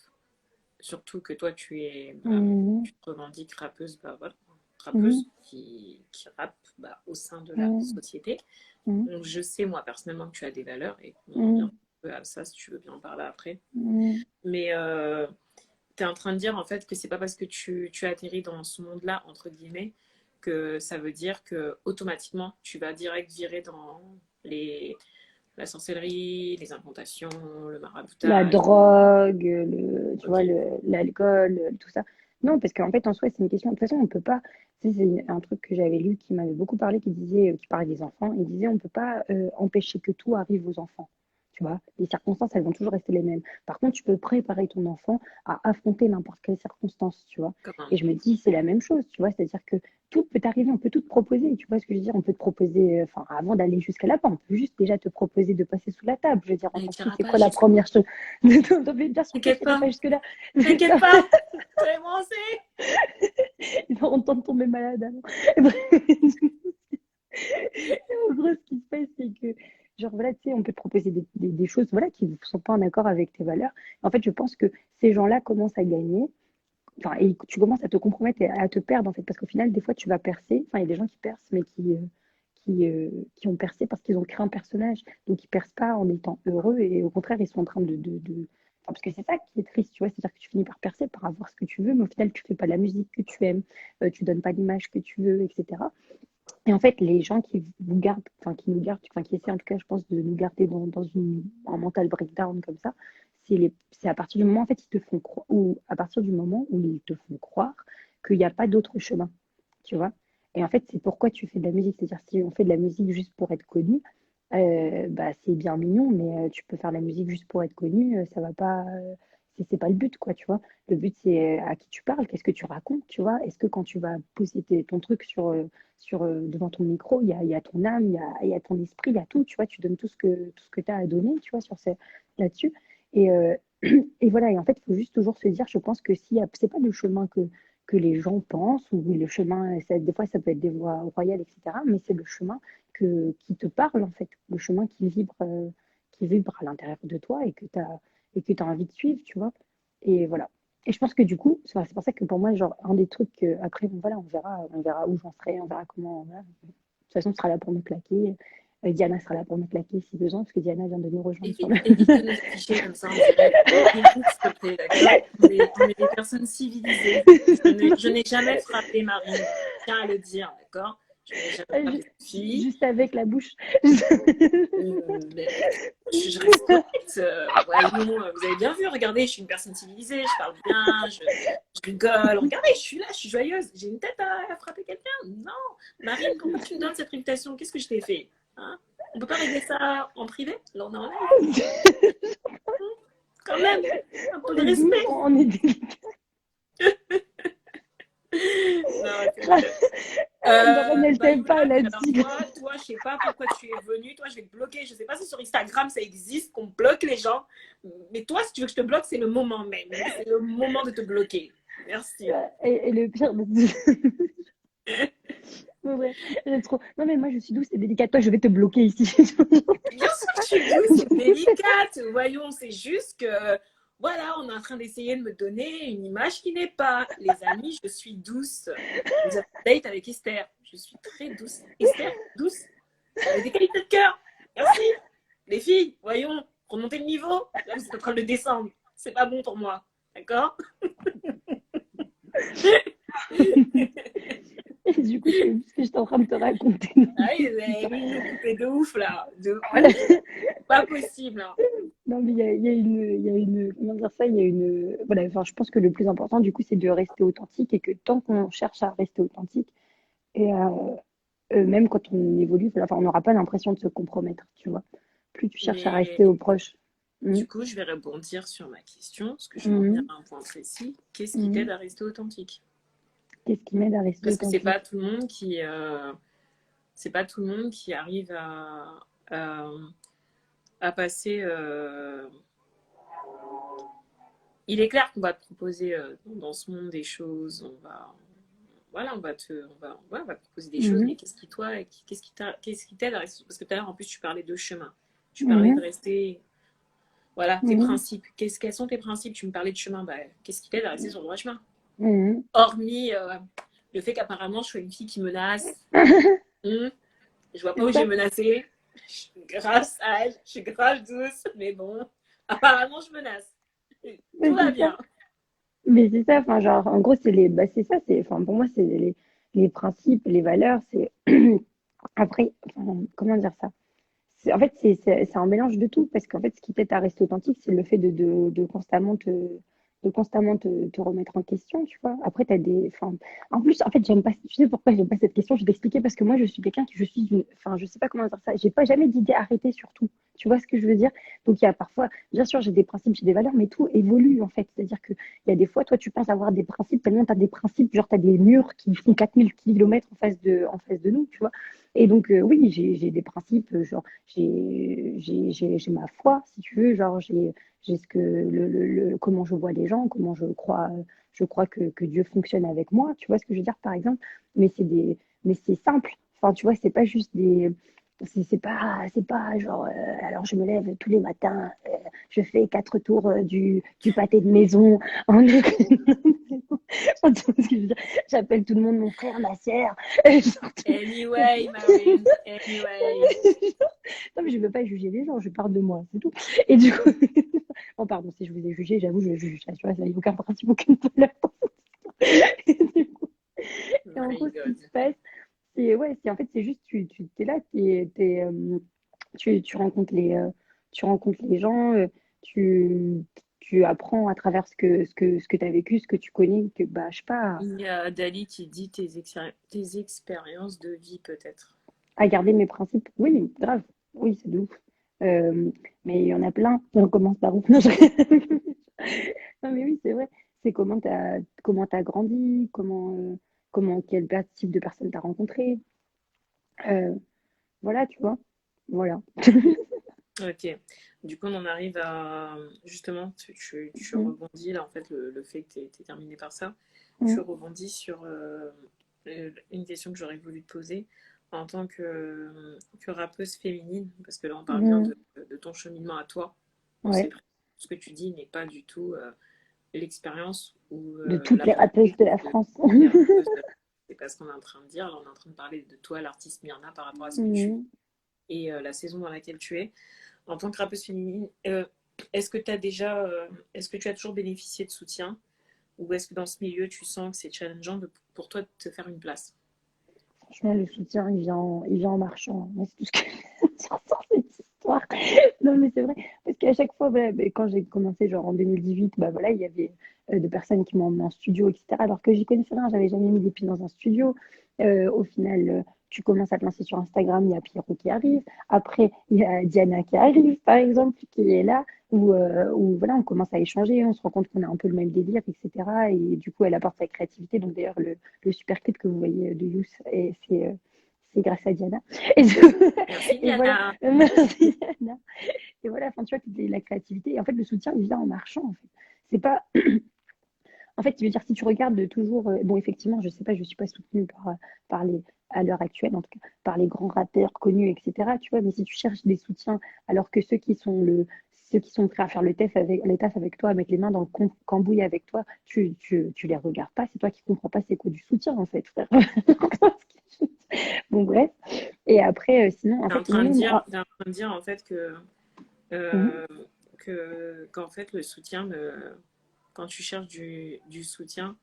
surtout que toi tu es, bah, mm, tu te revendiques rappeuse, bah voilà, mm, rappeuse qui rappe bah, au sein de la mm, société. mm, Donc je sais moi personnellement que tu as des valeurs et on en revient mm, un peu à ça si tu veux bien en parler après. mm, Mais tu es en train de dire en fait que c'est pas parce que tu atterris dans ce monde-là, entre guillemets, que ça veut dire que automatiquement tu vas direct virer dans les, la sorcellerie, les incantations, le la maraboutage. drogue, tu Ok. vois, l'alcool, tout ça. Non, parce qu'en fait, en soi, c'est une question. De toute façon, on peut pas. Tu sais, c'est un truc que j'avais lu qui m'avait beaucoup parlé, qui disait, qui parlait des enfants. Il disait, on peut pas empêcher que tout arrive aux enfants. Tu vois, les circonstances, elles vont toujours rester les mêmes. Par contre, tu peux préparer ton enfant à affronter n'importe quelle circonstance, tu vois. Comment? Et je me dis, c'est la même chose, tu vois. C'est-à-dire que tout peut arriver, on peut tout te proposer. Tu vois ce que je veux dire? On peut te proposer, enfin, avant d'aller jusqu'à là-bas, on peut juste déjà te proposer de passer sous la table. Je veux dire, on Mais s'en tu fout, n'iras c'est pas quoi la jusqu'à. première chose? Bien sûr que je T'inquiète n'irai pas, pas jusque-là. t'inquiète pas, t'avais pensé. Ils vont entendre tomber malade avant. En gros, ce qui se passe, c'est que, genre, voilà, tu sais, on peut te proposer des choses, voilà, qui ne sont pas en accord avec tes valeurs. En fait, je pense que ces gens-là commencent à gagner. Enfin, et tu commences à te compromettre et à te perdre, en fait, parce qu'au final, des fois, tu vas percer. Enfin, il y a des gens qui percent, mais qui ont percé parce qu'ils ont créé un personnage. Donc, ils percent pas en étant heureux et au contraire, ils sont en train Enfin, parce que c'est ça qui est triste, tu vois, c'est-à-dire que tu finis par percer, par avoir ce que tu veux, mais au final, tu fais pas la musique que tu aimes, tu donnes pas l'image que tu veux, etc. Et en fait, les gens qui vous gardent, enfin, qui nous gardent, enfin, qui essaient en tout cas, je pense, de nous garder un mental breakdown comme ça, c'est à partir du moment, en fait, ils te font croire, ou à partir du moment où ils te font croire qu'il n'y a pas d'autre chemin, tu vois. Et en fait, c'est pourquoi tu fais de la musique. C'est-à-dire, si on fait de la musique juste pour être connu, bah, c'est bien mignon, mais tu peux faire de la musique juste pour être connu, ça va pas, c'est pas le but, quoi, tu vois. Le but, c'est à qui tu parles, qu'est-ce que tu racontes, tu vois. Est-ce que quand tu vas poser ton truc devant ton micro, il y a ton âme, il y a ton esprit, il y a tout, tu vois, tu donnes tout ce que tu as à donner, tu vois, là-dessus. Et, et voilà, et en fait, il faut juste toujours se dire, je pense que si c'est pas le chemin que les gens pensent, ou le chemin, des fois ça peut être des voies royales, etc., mais c'est le chemin qui te parle, en fait, le chemin qui vibre à l'intérieur de toi et que tu as envie de suivre, tu vois. Et voilà. Et je pense que du coup, c'est pour ça que pour moi, genre, un des trucs, après, bon, voilà, on verra où j'en serai, on verra comment. Voilà. De toute façon, on sera là pour me claquer. Diana sera là pour me claquer si besoin, parce que Diana vient de nous rejoindre sur Évite, le. évite de nous afficher comme ça en direct. Évite, s'il te plaît, d'accord? On est des personnes civilisées. Je n'ai jamais frappé Marine. Je tiens à le dire, d'accord? Je n'ai jamais frappé cette fille. Juste avec la bouche. Mais je respecte. Voyons, vous avez bien vu, regardez, je suis une personne civilisée, je parle bien, je rigole. Regardez, je suis là, je suis joyeuse. J'ai une tête à frapper quelqu'un? Non. Marine, pourquoi tu me donnes cette réputation? Qu'est-ce que je t'ai fait? Hein? On peut pas régler ça en privé? Là, on est en live. Quand même, un peu On de est douce, respect. on est délicat. Non, c'est Doreen, elle bah t'aime pas, Younes, elle a alors dit. toi, je sais pas pourquoi tu es venu. Toi, je vais te bloquer. Je sais pas si sur Instagram ça existe qu'on bloque les gens. Mais toi, si tu veux que je te bloque, c'est le moment même. C'est le moment de te bloquer. Merci. Et le pire, en vrai, j'aime trop. Non, mais moi, je suis douce et délicate. Toi, je vais te bloquer ici. Bien sûr que je suis douce et délicate. Voyons, c'est juste que, voilà, on est en train d'essayer de me donner une image qui n'est pas. Les amis, je suis douce. Vous avez un date avec Esther. Je suis très douce. Esther, douce, avec des qualités de cœur. Merci. Les filles, voyons, remontez le niveau. Là, vous êtes en train de le descendre. C'est pas bon pour moi. D'accord? Et du coup, je sais plus ce que j'étais en train de te raconter. Ah oui, vous avez mis nous couper de ouf, là. De Voilà. ouf. Pas possible, hein. Non, mais comment dire ça, voilà, enfin, je pense que le plus important, du coup, c'est de rester authentique et que tant qu'on cherche à rester authentique, et même quand on évolue, voilà, enfin, on n'aura pas l'impression de se compromettre, tu vois. Plus tu cherches à Mais rester au proche. du Mhm. coup, je vais rebondir sur ma question, parce que je vais en venir Mhm. à un point précis. Qu'est-ce qui t'aide Mhm. à rester authentique? Qu'est-ce qui m'aide à rester Parce que c'est pas authentique? tout le monde qui, c'est pas tout le monde qui arrive à, à passer. Il est clair qu'on va te proposer dans ce monde des choses. Voilà, ouais, on va te proposer des choses. Mhm. Mais qu'est-ce qui toi, qu'est-ce qui t'aide à rester? Parce que tout à l'heure, en plus, tu parlais de chemin. Tu parlais de Mhm. rester. Voilà, tes Mhm. principes. Quels sont tes principes? Tu me parlais de chemin. Bah, qu'est-ce qui t'aide à rester sur le droit chemin? Mhm. Hormis le fait qu'apparemment, je sois une fille qui menace. Hmm, je vois pas C'est où j'ai ça? menacé. Je suis grave sage, je suis grave douce, mais bon, apparemment, je menace. Tout Mais va c'est ça. bien. Mais c'est ça, enfin, genre, en gros, c'est ça, enfin, pour moi, c'est les principes, les valeurs, c'est, après, enfin, comment dire ça? En fait, c'est un mélange de tout, parce qu'en fait, ce qui t'aide à rester authentique, c'est le fait de constamment te remettre en question, tu vois. Après, t'as des, enfin, en plus, en fait, j'aime pas, tu sais pourquoi j'aime pas cette question, je vais t'expliquer, parce que moi, je suis quelqu'un qui, je suis une, enfin, je sais pas comment dire ça, j'ai pas jamais d'idée arrêtée sur tout, tu vois ce que je veux dire? Donc, il y a parfois, bien sûr, j'ai des principes, j'ai des valeurs, mais tout évolue, en fait. C'est-à-dire que il y a des fois, toi, tu penses avoir des principes, tellement t'as des principes, genre, t'as des murs qui font 4000 kilomètres en face de nous, tu vois. Et donc, oui, j'ai des principes, genre, j'ai ma foi, si tu veux, genre j'ai ce que comment je vois les gens, comment je crois que Dieu fonctionne avec moi, tu vois ce que je veux dire par exemple, mais mais c'est simple. Enfin, tu vois, c'est pas juste des c'est pas genre alors je me lève tous les matins, je fais 4 tours du pâté de maison en Enfin, tu vois ce que je veux dire. J'appelle tout le monde mon frère, ma sœur. Anyway, Marine, anyway. Non, mais je ne veux pas juger les gens, je parle de moi, c'est tout. Et du coup, oh, pardon, si je vous ai jugé, j'avoue, je juge, ça, tu vois, ça n'a aucun principe, aucune valeur. Et, du coup, et en My gros, ce qui God. se passe, en fait, c'est juste, tu es là, tu rencontres tu rencontres les gens, tu apprends à travers ce que tu as vécu, ce que tu connais, que, bah, je sais pas, Il y a Dali qui dit tes expériences de vie, peut-être. à garder mes principes. Oui, grave, oui, c'est de ouf. Euh, mais il y en a plein, et on commence par où? Non, non, mais oui, c'est vrai. C'est comment t'as grandi, quel type de personne t'as rencontré. Euh, voilà, tu vois. Voilà. Ok. Du coup, on en arrive à. Justement, tu Mm, rebondis, là, en fait, le fait que tu es terminé par ça. Tu mm, rebondis sur une question que j'aurais voulu te poser en tant que rappeuse féminine, parce que là, on parle bien mm. de ton cheminement à toi. On sait Ouais. très ce que tu dis n'est pas du tout l'expérience ou De toutes la les rappeuses pensée de la de France. toutes les rappeuses. C'est pas ce qu'on est en train de dire. Là, on est en train de parler de toi, l'artiste Myrna, par rapport à ce que tu vis Mm. et la saison dans laquelle tu es. En tant que rappeuse féminine, est-ce que tu as déjà, est-ce que tu as toujours bénéficié de soutien ou est-ce que dans ce milieu, tu sens que c'est challengeant pour toi de te faire une place? Franchement, le soutien, il vient en marchant. Moi, c'est tout ce que je ressens cette histoire. Non, mais c'est vrai. Parce qu'à chaque fois, voilà, ben, quand j'ai commencé, genre en 2018, bah voilà, il y avait des personnes qui m'ont emmené en studio, etc. Alors que j'y connaissais rien, j'avais jamais mis les pieds dans un studio. Au final, tu commences à te lancer sur Instagram, il y a Pierrot qui arrive. Après, il y a Diana qui arrive, par exemple, qui est là, où voilà, on commence à échanger, on se rend compte qu'on a un peu le même délire, etc. Et du coup, elle apporte sa créativité. Donc d'ailleurs, le super clip que vous voyez de Youss, c'est grâce à Diana. Et, Merci et voilà, Diana. merci Diana. Et voilà, enfin, tu vois, la créativité. Et en fait, le soutien, il vient en marchant, en fait. C'est pas. En fait, je veux dire, si tu regardes toujours. Bon, effectivement, je sais pas, je suis pas soutenue par à l'heure actuelle, en tout cas, par les grands rappeurs connus, etc. Tu vois, mais si tu cherches des soutiens, alors que ceux qui sont prêts à faire le taf avec toi, à mettre les mains dans le cambouis avec toi, tu les regardes pas. C'est toi qui comprends pas c'est quoi du soutien, en fait, frère. Bon, bref. Et après, sinon, en Tu es en fait, train de même dire, moi. t'es en train de dire en fait Mhm. euh, qu'en fait le soutien, quand tu cherches du soutien,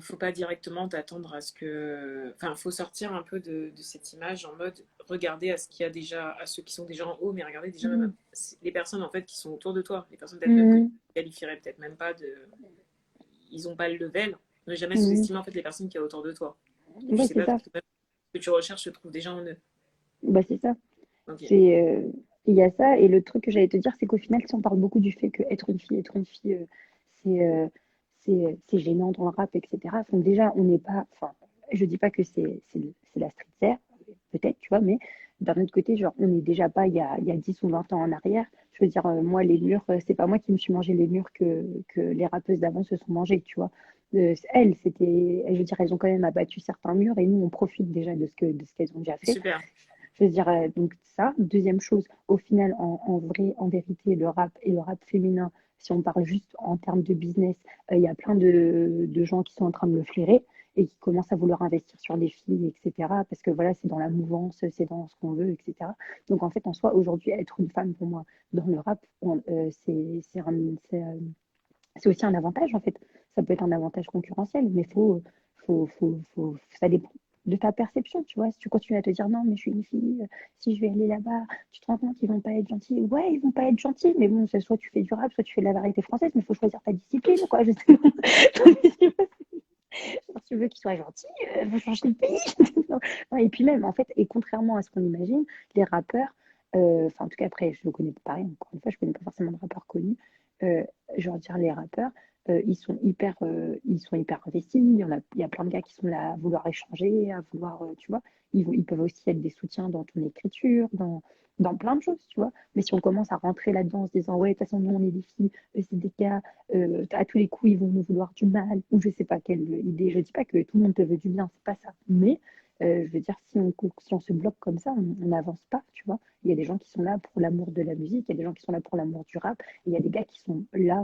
Faut pas directement t'attendre à ce que. Enfin, faut sortir un peu de cette image en mode regarder à ce qu'il y a déjà, à ceux qui sont déjà en haut, mais regarder déjà même Mhm. les personnes en fait qui sont autour de toi, les personnes peut-être même que tu Mhm. qualifierais peut-être même pas de. Ils ont pas le level. Ne jamais Mhm. sous-estimer en fait les personnes qui y a autour de toi. Tu Ouais, sais c'est pas ça. ce que tu recherches se trouve déjà en eux. Bah, c'est ça. Ok, C'est, il y a ça. Et le truc que j'allais te dire, c'est qu'au final, si on parle beaucoup du fait que être une fille, c'est c'est gênant dans le rap, etc. Donc déjà, on n'est pas, enfin, je dis pas que c'est la street ère, peut-être, tu vois, mais d'un autre côté, genre, on n'est déjà pas il y a 10 ou 20 ans en arrière. Je veux dire, moi, les murs, c'est pas moi qui me suis mangé les murs que les rappeuses d'avant se sont mangés, tu vois. Elles, c'était, je veux dire, elles ont quand même abattu certains murs et nous, on profite déjà de ce qu'elles ont déjà fait. super, Je veux dire, donc ça. Deuxième chose, au final, en vrai, en vérité, le rap et le rap féminin, si on parle juste en termes de business, il y a plein de gens qui sont en train de le flairer et qui commencent à vouloir investir sur des filles, etc. Parce que voilà, c'est dans la mouvance, c'est dans ce qu'on veut, etc. Donc en fait, en soi, aujourd'hui, être une femme, pour moi, dans le rap, c'est aussi un avantage, en fait. Ça peut être un avantage concurrentiel, mais ça dépend de ta perception, tu vois. Si tu continues à te dire non, mais je suis une fille, si je vais aller là-bas, tu te rends compte qu'ils vont pas être gentils. Ouais, ils vont pas être gentils, mais bon, c'est soit tu fais du rap, soit tu fais de la variété française, mais il faut choisir ta discipline, quoi. Je sais pas. Si tu veux qu'ils soient gentils, il faut changer de pays. Non, et puis même, en fait, et contrairement à ce qu'on imagine, les rappeurs, enfin, en tout cas, après, je ne connais pas pareil, encore une fois, je ne connais pas forcément de rappeurs connus. Euh, je veux dire, les rappeurs, ils sont hyper investis. Il y a plein de gars qui sont là à vouloir échanger, à vouloir, tu vois, ils peuvent aussi être des soutiens dans ton écriture, dans plein de choses, tu vois. Mais si on commence à rentrer là-dedans en se disant, ouais, de toute façon, nous, on est des filles, c'est des gars, à tous les coups, ils vont nous vouloir du mal, ou je sais pas quelle idée. Je dis pas que tout le monde te veut du bien, c'est pas ça. Mais je veux dire, si on se bloque comme ça, on n'avance pas, tu vois. Il y a des gens qui sont là pour l'amour de la musique, il y a des gens qui sont là pour l'amour du rap, et il y a des gars qui sont là,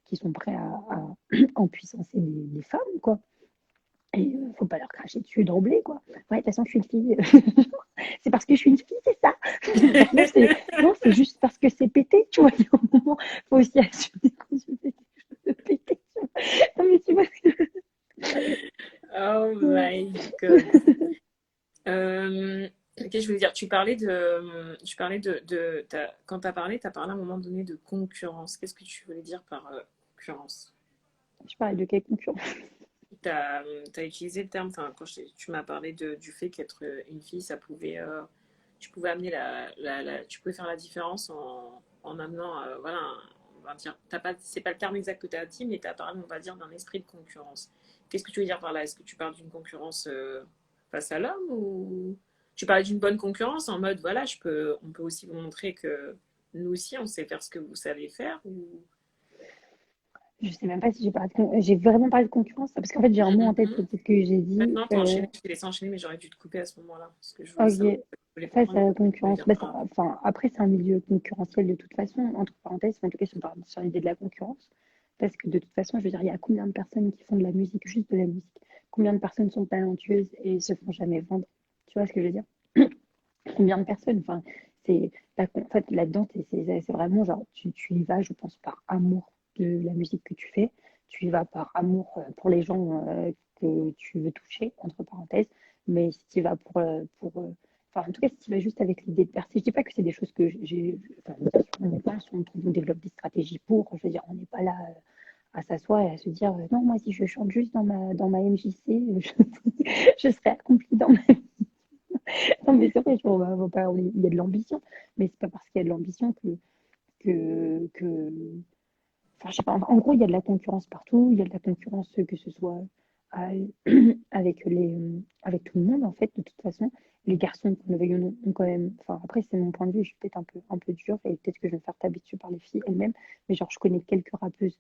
qui sont prêts à en puissancer les femmes, quoi. Et faut pas leur cracher dessus d'emblée, quoi. Ouais, de toute façon, je suis une fille. C'est parce que je suis une fille, c'est ça. Genre, non, c'est juste parce que c'est pété, tu vois. Il y a un moment, faut aussi assumer quand tu fais quelque chose de pété. Tu vois. Non, mais tu vois. oh Ouais. my god. Qu'est-ce que je voulais dire? Tu parlais quand tu as parlé à un moment donné de concurrence. Qu'est-ce que tu voulais dire par concurrence? Je parlais de quel concurrent? Tu as, utilisé le terme, enfin, tu m'as parlé du fait qu'être une fille, ça pouvait, tu pouvais amener tu pouvais faire la différence en amenant, voilà, on va dire, c'est pas le terme exact que tu as dit, mais tu as parlé, on va dire, d'un esprit de concurrence. Qu'est-ce que tu veux dire par là? Est-ce que tu parles d'une concurrence face à l'homme ou tu parles d'une bonne concurrence en mode, voilà, on peut aussi vous montrer que nous aussi, on sait faire ce que vous savez faire ou... Je sais même pas si j'ai vraiment parlé de concurrence, parce qu'en fait, j'ai un mot en tête Mhm. peut-être que j'ai dit. Maintenant, t'as enchaîné, je t'ai laissé enchaîner, mais j'aurais dû te couper à ce moment-là. Parce que je voulais savoir, Ok, je voulais face comprendre à la ce que tu voulais concurrence. dire Bah, par là. enfin, après, c'est un milieu concurrentiel de toute façon, entre parenthèses, en tout cas, si on parle sur l'idée de la concurrence. Parce que de toute façon, je veux dire, il y a combien de personnes qui font de la musique, juste de la musique? Combien de personnes sont talentueuses et se font jamais vendre? Tu vois ce que je veux dire? Combien de personnes? Enfin, en fait, là-dedans, c'est vraiment genre, tu y vas, je pense, par amour de la musique que tu fais. Tu y vas par amour pour les gens que tu veux toucher, entre parenthèses. Mais si tu y vas enfin, en tout cas, si tu y vas juste avec l'idée de percer, je dis pas que c'est des choses que enfin, bien sûr, on pense, on développe des stratégies pour. Je veux dire, on n'est pas là à s'asseoir et à se dire, non, moi, si je chante juste dans ma MJC, je serai accomplie dans ma non, mais c'est vrai, tu vois, on va pas, il y a de l'ambition, mais c'est pas parce qu'il y a de l'ambition que, enfin, je sais pas, en gros, il y a de la concurrence partout, il y a de la concurrence, que ce soit à- avec tout le monde, en fait, de toute façon. Les garçons, qu'on le veuille ou non, ont quand même, enfin, après, c'est mon point de vue, je suis peut-être un peu dure, et peut-être que je vais me faire taper dessus par les filles elles-mêmes, mais genre, je connais quelques rappeuses,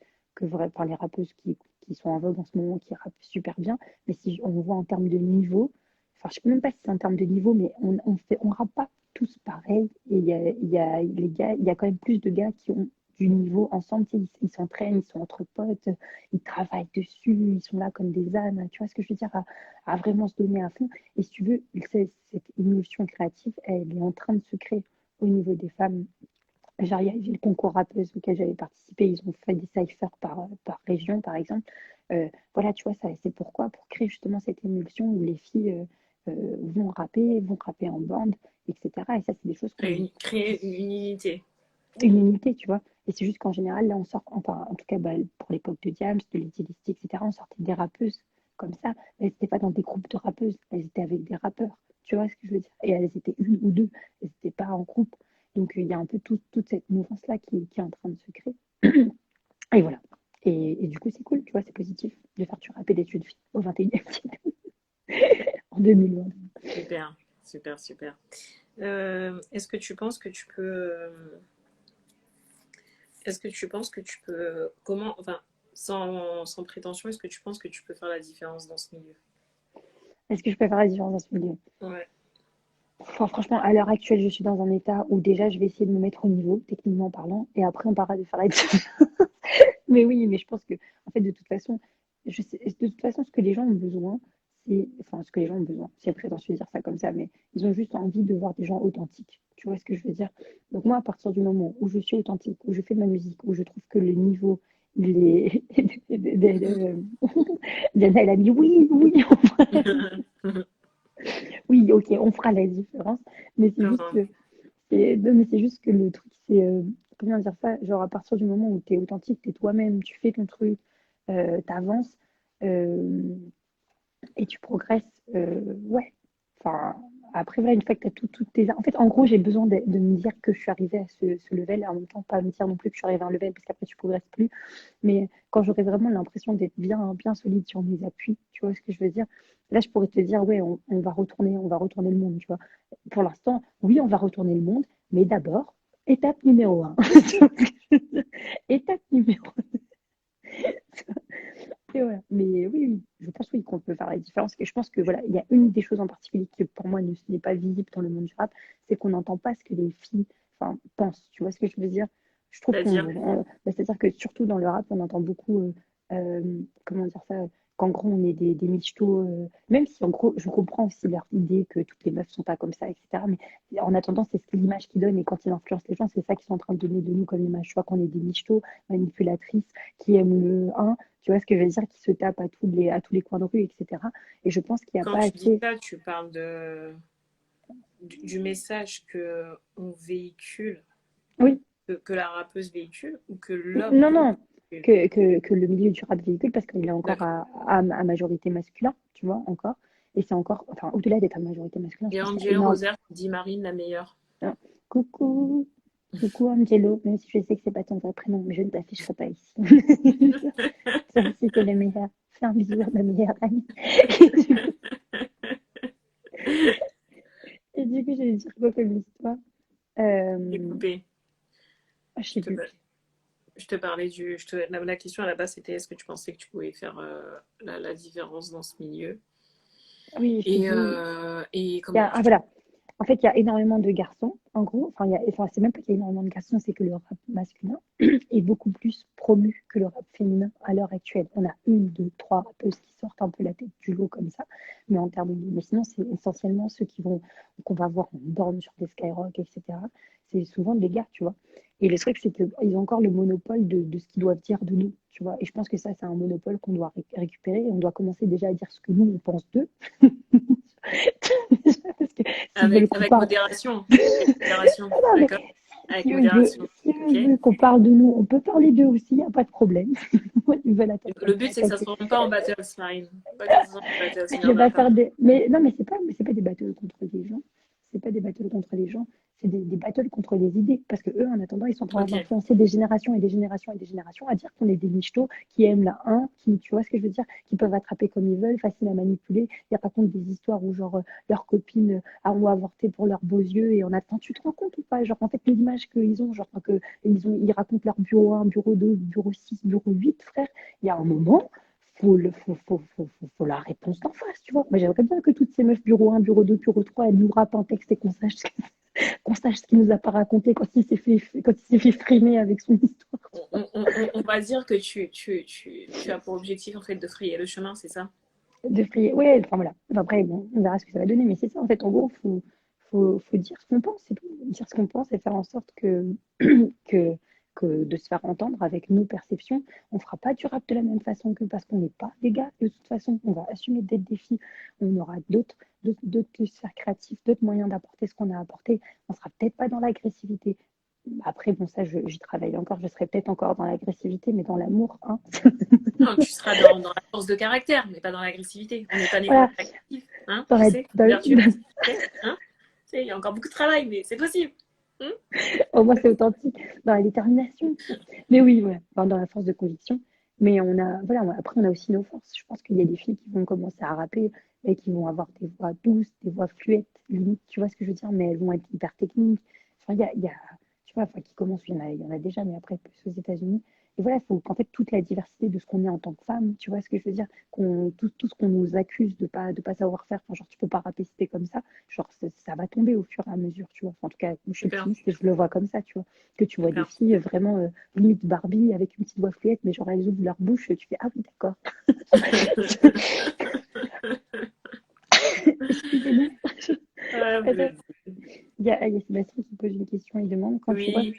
par les rappeuses qui sont en vogue en ce moment, qui rappent super bien, mais si on voit en termes de niveau, enfin, je sais même pas si c'est en termes de niveau, mais on rappe pas tous pareil, et les gars, il y a quand même plus de gars qui ont du niveau ensemble, tu sais, ils s'entraînent, ils sont entre potes, ils travaillent dessus, ils sont là comme des ânes, tu vois ce que je veux dire, à vraiment se donner à fond. Et si tu veux, cette émulsion créative, elle est en train de se créer au niveau des femmes. Genre, il y a eu le concours rappeuse auquel j'avais participé, ils ont fait des cyphers par région, par exemple. Voilà, tu vois, ça, c'est pourquoi, pour créer justement cette émulsion où les filles vont rapper en bande, etc. Et ça, c'est des choses Créer une unité. une unité, tu vois. Et c'est juste qu'en général, là, on sort, enfin, en tout cas, bah, pour l'époque de Diams, de Lady Listy, etc., on sortait des rappeuses comme ça. Mais elles n'étaient pas dans des groupes de rappeuses, elles étaient avec des rappeurs. Tu vois ce que je veux dire? Et elles étaient une ou deux, elles n'étaient pas en groupe. Donc, il y a un peu toute cette mouvance-là qui est en train de se créer. Et voilà. Et du coup, c'est cool, tu vois, c'est positif de faire du rap et des études filles au 21e siècle, en 2020. Super, super, super. Est-ce que tu penses que tu peux... est-ce que tu penses que tu peux... Comment... Enfin, sans prétention, est-ce que tu penses que tu peux faire la différence dans ce milieu? Est-ce que je peux faire la différence dans ce milieu? Ouais. Enfin, franchement, à l'heure actuelle, je suis dans un état où déjà, je vais essayer de me mettre au niveau, techniquement parlant, et après, on parlera de faire la différence. Mais oui, mais je pense que, en fait, de toute façon, de toute façon, ce que les gens ont besoin, enfin, ce que les gens ont besoin, c'est prétentieux de dire ça comme ça, mais ils ont juste envie de voir des gens authentiques. Tu vois ce que je veux dire? Donc moi, à partir du moment où je suis authentique, où je fais de ma musique, où je trouve que le niveau, il est... Diana, elle a dit oui, oui, oui, ok, on fera la différence, mais c'est juste que non, mais c'est juste que le truc, c'est, comment dire ça, genre à partir du moment où tu es authentique, tu es toi-même, tu fais ton truc, tu avances et tu progresses, ouais. Enfin, après, voilà, une fois que tu as toutes tes... En fait, en gros, j'ai besoin de me dire que je suis arrivée à ce level, et en même temps, pas me dire non plus que je suis arrivée à un level, parce qu'après, tu progresses plus. Mais quand j'aurai vraiment l'impression d'être bien solide sur mes appuis, tu vois ce que je veux dire? Là, je pourrais te dire, ouais, on va retourner le monde, tu vois. Pour l'instant, oui, on va retourner le monde, mais d'abord, étape numéro un. Étape numéro et voilà. Mais oui, oui, je pense oui qu'on peut faire la différence. Et je pense que voilà, il y a une des choses en particulier qui pour moi n'est pas visible dans le monde du rap, c'est qu'on n'entend pas ce que les filles, enfin, pensent. Tu vois ce que je veux dire? Je trouve C'est-à-dire, c'est-à-dire que surtout dans le rap, on entend beaucoup, comment dire ça, qu'en gros on est des michtos, même si en gros je comprends aussi leur idée que toutes les meufs sont pas comme ça, etc. Mais en attendant, c'est l'image qu'ils donnent et quand ils influencent les gens, c'est ça qu'ils sont en train de donner de nous comme image. Je vois qu'on est des michtos, manipulatrices, qui aiment le 1, tu vois ce que je veux dire, qui se tapent à tous les coins de rue, etc. Et je pense qu'il n'y a quand pas tu dis assez. ça, tu parles du message que on véhicule, Oui, que la rappeuse véhicule, ou que l'homme non, non, véhicule. que le milieu du rap véhicule, parce qu'il est encore D'accord. à majorité masculin, tu vois, encore. Et c'est encore, enfin, au-delà d'être à majorité masculin, je Et pense qu'il y a Angelo énorme. Rosaire qui dit Marine la meilleure. Non. Coucou, coucou Angelo, même si je sais que c'est pas ton vrai prénom, mais je ne t'afficherai pas ici. Sauf si c'est le meilleur. Fais un bisou à ma meilleure amie. Et du coup, j'allais dire quoi comme histoire? J'ai coupé. Je Je sais te, plus. je te parlais la question à la base, c'était est-ce que tu pensais que tu pouvais faire la différence dans ce milieu? Oui, je t'ai dit, Et comment ah, voilà. En fait, il y a énormément de garçons, en gros. Enfin, enfin, c'est même pas qu'il y a énormément de garçons, c'est que le rap masculin est beaucoup plus promu que le rap féminin à l'heure actuelle. On a une, deux, trois rappeuses qui sortent un peu la tête du lot comme ça. Mais en termes de... Mais sinon, c'est essentiellement ceux qu'on va voir en borne sur des Skyrock, etc. C'est souvent des gars, tu vois. Et le truc, c'est qu'ils ont encore le monopole de ce qu'ils doivent dire de nous, tu vois. Et je pense que ça, c'est un monopole qu'on doit récupérer. Et on doit commencer déjà à dire ce que nous, on pense d'eux. Parce que s'ils veulent qu'on avec parle, modération. Avec modération, ah non, mais d'accord? Avec si eux, ils veulent, modération, si eux, ok? ils veulent qu'on parle de nous, on peut parler d'eux aussi, il n'y a pas de problème. Ils veulent attendre comme Le ça. but, c'est que ça ne se rende pas en battle, Marine. Pas que ça se rende en battle, Je sinon vais on n'a pas pas. faire des. Mais non, mais c'est pas des battles contre les gens. C'est pas des battles contre les gens. C'est des battles contre les idées. Parce que eux, en attendant, ils sont en train Ok. d'influencer des générations et des générations et des générations à dire qu'on est des michtos qui aiment la 1, qui, tu vois ce que je veux dire, qui peuvent attraper comme ils veulent, faciles à manipuler. Ils racontent des histoires où, genre, leurs copines ont avorté pour leurs beaux yeux et on attend. Tu te rends compte ou pas? Genre, en fait, l'image qu'ils ont, genre, ils racontent leur bureau 1, bureau 2, bureau 6, bureau 8, frère. Il y a un moment, faut la réponse d'en face, tu vois. Moi, j'aimerais bien que toutes ces meufs bureau 1, bureau 2, bureau 3, elles nous rappent un texte et qu'on sache ce qu'il nous a pas raconté quand il s'est fait frimer avec son histoire. On va dire que tu as pour objectif, en fait, de frayer le chemin, c'est ça? De frier. Ouais, enfin voilà. Enfin, après, bon, on verra ce que ça va donner, mais c'est ça, en fait, en gros, faut dire ce qu'on pense, c'est tout. Dire ce qu'on pense et faire en sorte que que de se faire entendre avec nos perceptions. On ne fera pas du rap de la même façon que parce qu'on n'est pas des gars. De toute façon, on va assumer d'être des filles. On aura d'autres sphères créatives, d'autres moyens d'apporter ce qu'on a apporté. On ne sera peut-être pas dans l'agressivité. Après, bon, ça, j'y travaille encore. Je serai peut-être encore dans l'agressivité, mais dans l'amour, hein. Non, tu seras dans la force de caractère, mais pas dans l'agressivité. On n'est pas né pour Voilà. être agressif, hein, Dans tu la, sais. dans D'ailleurs, tu le- verras ce que tu fais, hein. Tu sais, il y a encore beaucoup de travail, mais c'est possible. Hein. Au moins, c'est authentique. Dans la détermination. Mais oui, ouais. Enfin, dans la force de conviction. Mais on a, voilà, après, on a aussi nos forces. Je pense qu'il y a des filles qui vont commencer à rapper et qui vont avoir des voix douces, des voix fluettes, limite, tu vois ce que je veux dire, mais elles vont être hyper techniques. Enfin, tu vois, enfin, qui commencent, il y en a déjà, mais après, plus aux États-Unis. Et voilà, il faut qu'en fait, toute la diversité de ce qu'on est en tant que femme, tu vois ce que je veux dire, tout ce qu'on nous accuse de pas savoir faire, enfin, genre, tu peux pas rapper si t'es comme ça, genre, ça va tomber au fur et à mesure, tu vois. Enfin, en tout cas, je suis Super, optimiste et je le vois comme ça, tu vois. Que tu vois des super. filles vraiment limite Barbie avec une petite voix fluette, mais genre elles ouvrent leur bouche, tu fais ah oui, d'accord. Excusez-nous. Ah, Attends, vas-y. il y a Sébastien qui pose une question, il demande Oui,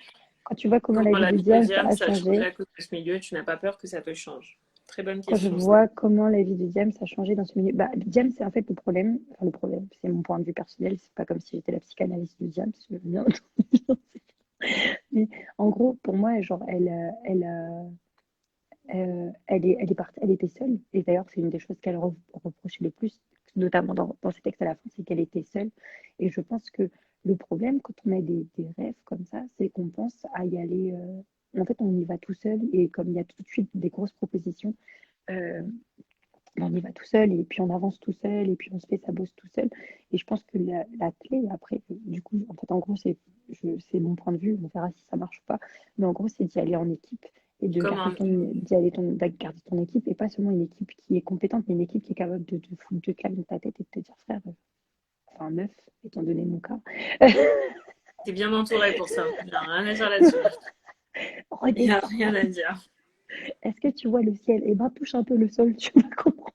quand tu vois comment la comment vie la de vie de Diams Diams a a changé changé, à cause de ce milieu, tu n'as pas peur que ça te change. Très bonne quand je question, ça. vois comment la vie de Diams a changé dans ce milieu, bah Diams c'est en fait le problème, c'est mon point de vue personnel, c'est pas comme si j'étais la psychanalyste de Diams, bien entendu. Mais en gros, pour moi, genre, elle est partie, elle était seule. Et d'ailleurs, c'est une des choses qu'elle reprochait le plus, notamment dans ses textes à la fin, c'est qu'elle était seule. Et je pense que le problème, quand on a des rêves comme ça, c'est qu'on pense à y aller. En fait, on y va tout seul. Et comme il y a tout de suite des grosses propositions, euh, on y va tout seul. Et puis on avance tout seul. Et puis on se fait sa bosse tout seul. Et je pense que la clé, après, du coup, en fait, en gros, c'est mon point de vue. On verra si ça marche ou pas. Mais en gros, c'est d'y aller en équipe et Comment? de garder ton équipe et pas seulement une équipe qui est compétente, mais une équipe qui est capable de te foutre deux claques dans ta tête et de te dire frère, enfin meuf, étant donné mon cas, T'es bien entouré pour ça. Il n'y a rien à dire là-dessus. Il n'y a redescends. rien à dire. Est-ce que tu vois le ciel? Eh ben touche un peu le sol, tu vas comprendre.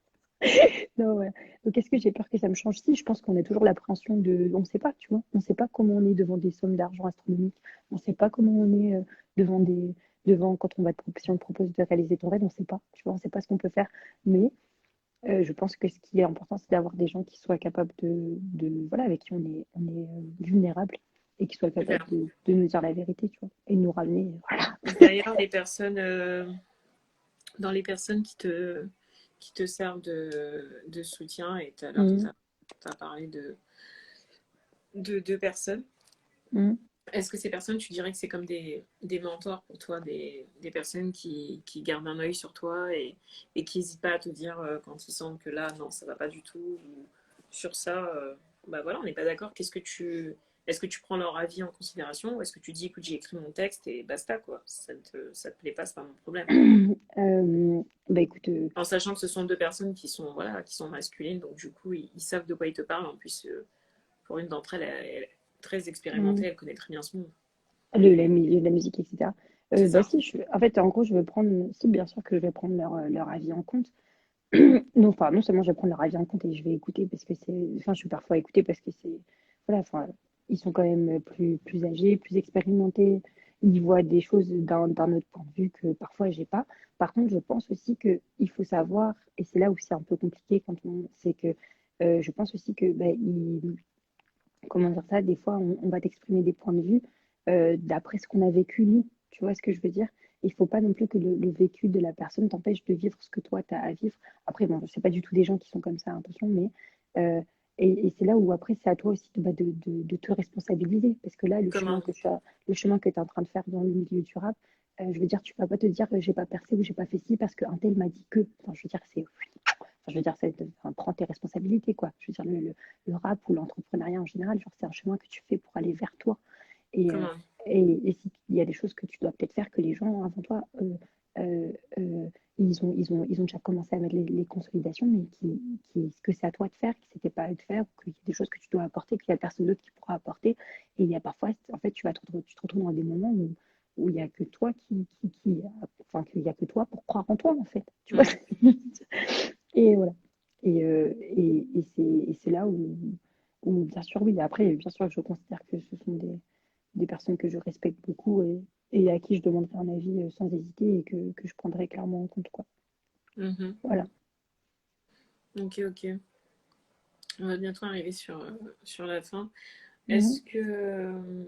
Non, ouais. Donc est-ce que j'ai peur que ça me change? Si, je pense qu'on a toujours l'appréhension on ne sait pas, tu vois. On ne sait pas comment on est devant des sommes d'argent astronomiques. On ne sait pas comment on est devant quand on va si on te propose de réaliser ton rêve, on ne sait pas, tu vois, on ne sait pas ce qu'on peut faire. Mais je pense que ce qui est important, c'est d'avoir des gens qui soient capables voilà, avec qui on est vulnérable et qui soient capables Super. de nous dire la vérité, tu vois, et de nous ramener, voilà. Derrière les personnes, dans les personnes qui te servent de soutien, et tout à l'heure, tu Mhm. as parlé de deux personnes. Mhm. Est-ce que ces personnes, tu dirais que c'est comme des mentors pour toi, des personnes qui gardent un œil sur toi et qui n'hésitent pas à te dire quand ils sentent que là, non, ça va pas du tout, ou sur ça, bah voilà, on n'est pas d'accord. Est-ce que tu prends leur avis en considération ou est-ce que tu dis, écoute, j'ai écrit mon texte et basta, quoi. Ça te plaît pas, c'est pas mon problème. Bah écoute, En sachant que ce sont deux personnes qui sont, voilà, qui sont masculines, donc du coup, ils savent de quoi ils te parlent. En plus, pour une d'entre elles, elle est très expérimentée, mhm. elle connaît très bien ce monde. Le milieu de la musique, etc. C'est Bah ça. si, en fait, en gros, je vais prendre, si bien sûr que je vais prendre leur avis en compte. Non, enfin, non seulement je vais prendre leur avis en compte et je vais écouter parce que enfin, je suis parfois écoutée parce que voilà, enfin, ils sont quand même plus âgés, plus expérimentés. Ils voient des choses d'un autre point de vue que parfois j'ai pas. Par contre, je pense aussi que il faut savoir, et c'est là où c'est un peu compliqué c'est que je pense aussi que, bah, comment dire ça, des fois, on va t'exprimer des points de vue d'après ce qu'on a vécu, nous. Tu vois ce que je veux dire? Il faut pas non plus que le vécu de la personne t'empêche de vivre ce que toi, tu as à vivre. Après, bon, c'est pas du tout des gens qui sont comme ça, attention, mais euh, et c'est là où après, c'est à toi aussi de te responsabiliser. Parce que là, Comment? le chemin que tu es en train de faire dans le milieu du rap, je veux dire, tu vas pas te dire j'ai pas percé ou j'ai pas fait ci parce qu'un tel m'a dit que. Enfin, je veux dire, je veux dire, enfin, prends tes responsabilités, quoi. Je veux dire, le rap ou l'entrepreneuriat en général, genre, c'est un chemin que tu fais pour aller vers toi. Et, Comment? et s'il y a des choses que tu dois peut-être faire que les gens avant toi, euh, euh, ils ont déjà commencé à mettre les consolidations, mais que c'est à toi de faire, que c'était pas à eux de faire, ou qu'il y a des choses que tu dois apporter, qu'il n'y a personne d'autre qui pourra apporter. Et il y a parfois, en fait, tu te retrouves dans des moments où il n'y a que toi enfin, qu'il y a que toi pour croire en toi, en fait. Tu vois? Mm. Et voilà. Et c'est là où, bien sûr, oui, après, bien sûr, je considère que ce sont des personnes que je respecte beaucoup et à qui je demanderai un avis sans hésiter et que je prendrai clairement en compte, quoi. Mhm. Voilà. Ok, ok. On va bientôt arriver sur la fin. Est-ce Mhm. que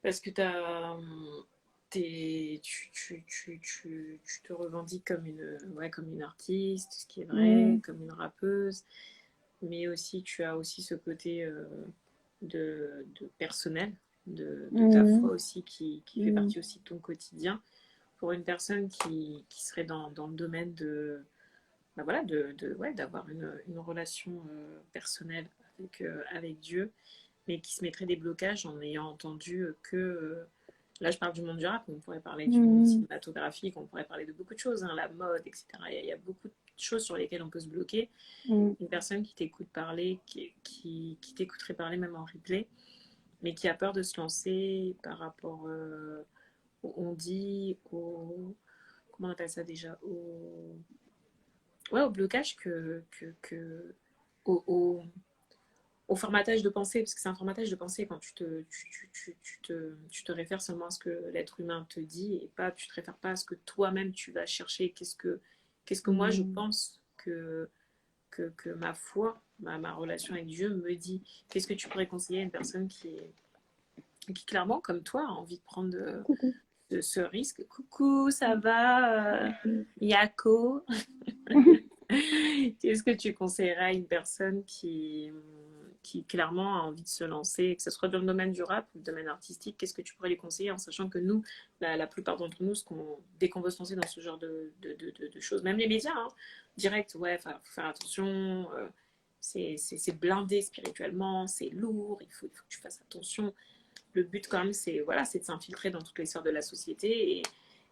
parce que tu te revendiques comme ouais, comme une artiste, ce qui est vrai, Mhm. comme une rappeuse, mais aussi tu as aussi ce côté de personnel, de ta foi Mhm. aussi, qui fait Mhm. partie aussi de ton quotidien. Pour une personne qui serait dans le domaine bah voilà, ouais, d'avoir une relation personnelle avec Dieu, mais qui se mettrait des blocages en ayant entendu là, je parle du monde du rap, on pourrait parler du monde Mhm. cinématographique, on pourrait parler de beaucoup de choses, hein, la mode, etc. Il y a beaucoup de choses sur lesquelles on peut se bloquer. Mhm. Une personne qui t'écoute parler, qui t'écouterait parler même en replay, mais qui a peur de se lancer par rapport, on dit, comment on appelle ça déjà, ouais, au blocage au, au formatage de pensée, parce que c'est un formatage de pensée quand tu te réfères seulement à ce que l'être humain te dit et pas, tu te réfères pas à ce que toi-même tu vas chercher. Qu'est-ce que moi je Mhm. pense que ma foi, ma relation avec Dieu me dit? Qu'est-ce que tu pourrais conseiller à une personne qui clairement, comme toi, a envie de prendre Coucou. ce risque? Coucou, ça va, Yako? Qu'est-ce que tu conseillerais à une personne qui clairement a envie de se lancer, que ce soit dans le domaine du rap ou le domaine artistique? Qu'est-ce que tu pourrais lui conseiller en sachant que nous, la plupart d'entre nous, dès qu'on veut se lancer dans ce genre de choses, même les médias, hein, direct, ouais, faut faire attention, c'est blindé spirituellement, c'est lourd, il faut que tu fasses attention. Le but quand même, c'est voilà, c'est de s'infiltrer dans toutes les sphères de la société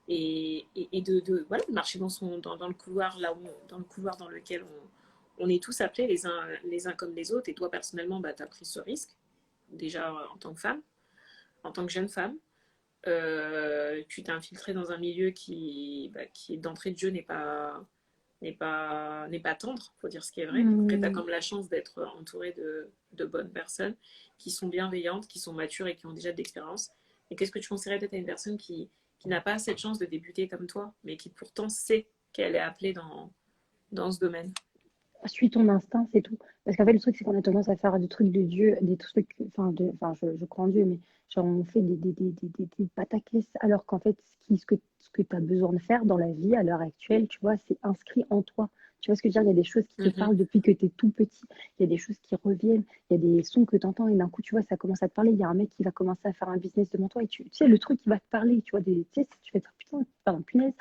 et voilà, de marcher dans le couloir dans le couloir dans lequel on est tous appelés les uns comme les autres. Et toi personnellement, bah, tu as pris ce risque déjà en tant que femme, en tant que jeune femme. Tu t'es infiltrée dans un milieu qui d'entrée de jeu n'est pas tendre, faut dire ce qui est vrai. Après, tu as Mhm. comme la chance d'être entourée de bonnes personnes qui sont bienveillantes, qui sont matures et qui ont déjà de l'expérience. Et qu'est-ce que tu conseillerais peut-être à une personne qui n'a pas cette chance de débuter comme toi, mais qui pourtant sait qu'elle est appelée dans ce domaine? Suis ton instinct, c'est tout. Parce qu'en fait, le truc, c'est qu'on a tendance à faire des trucs de Dieu, des trucs, enfin, je crois en Dieu, mais genre, on fait des pataquès, alors qu'en fait, ce que tu as besoin de faire dans la vie à l'heure actuelle, tu vois, c'est inscrit en toi. Tu vois ce que je veux dire? Il y a des choses qui te Mhm, parlent depuis que tu es tout petit. Il y a des choses qui reviennent. Il y a des sons que tu entends et d'un coup, tu vois, ça commence à te parler. Il y a un mec qui va commencer à faire un business devant toi et tu sais, le truc qui va te parler, tu vois, tu sais, tu fais putain, pardon, punaise.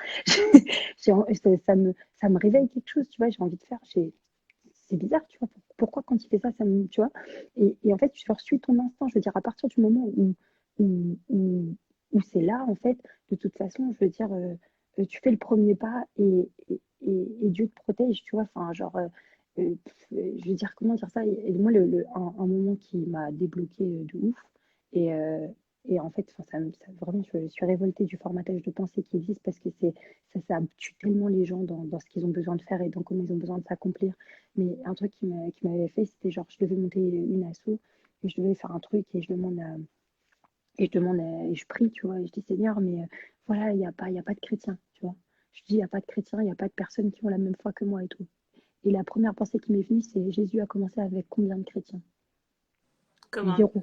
Ça me réveille quelque chose, tu vois, j'ai envie de faire. C'est bizarre, tu vois. Pourquoi quand il fait ça, tu vois. Et en fait, tu suis ton instinct. Je veux dire, à partir du moment où, où, où c'est là, en fait, de toute façon, je veux dire, tu fais le premier pas et Dieu te protège, tu vois. Enfin, genre, je veux dire, comment dire ça? Et moi, un moment qui m'a débloqué de ouf. Et, euh, et en fait, enfin, vraiment, je suis révoltée du formatage de pensée qui existe parce que ça tue tellement les gens dans ce qu'ils ont besoin de faire et dans comment ils ont besoin de s'accomplir. Mais un truc qui m'avait fait, c'était genre, je devais monter une asso et je devais faire un truc et je prie, tu vois, et je dis Seigneur, mais voilà, il y a pas de chrétiens, tu vois. Je dis, il n'y a pas de chrétiens, il n'y a pas de personnes qui ont la même foi que moi et tout. Et la première pensée qui m'est venue, c'est Jésus a commencé avec combien de chrétiens? comment? Zéro.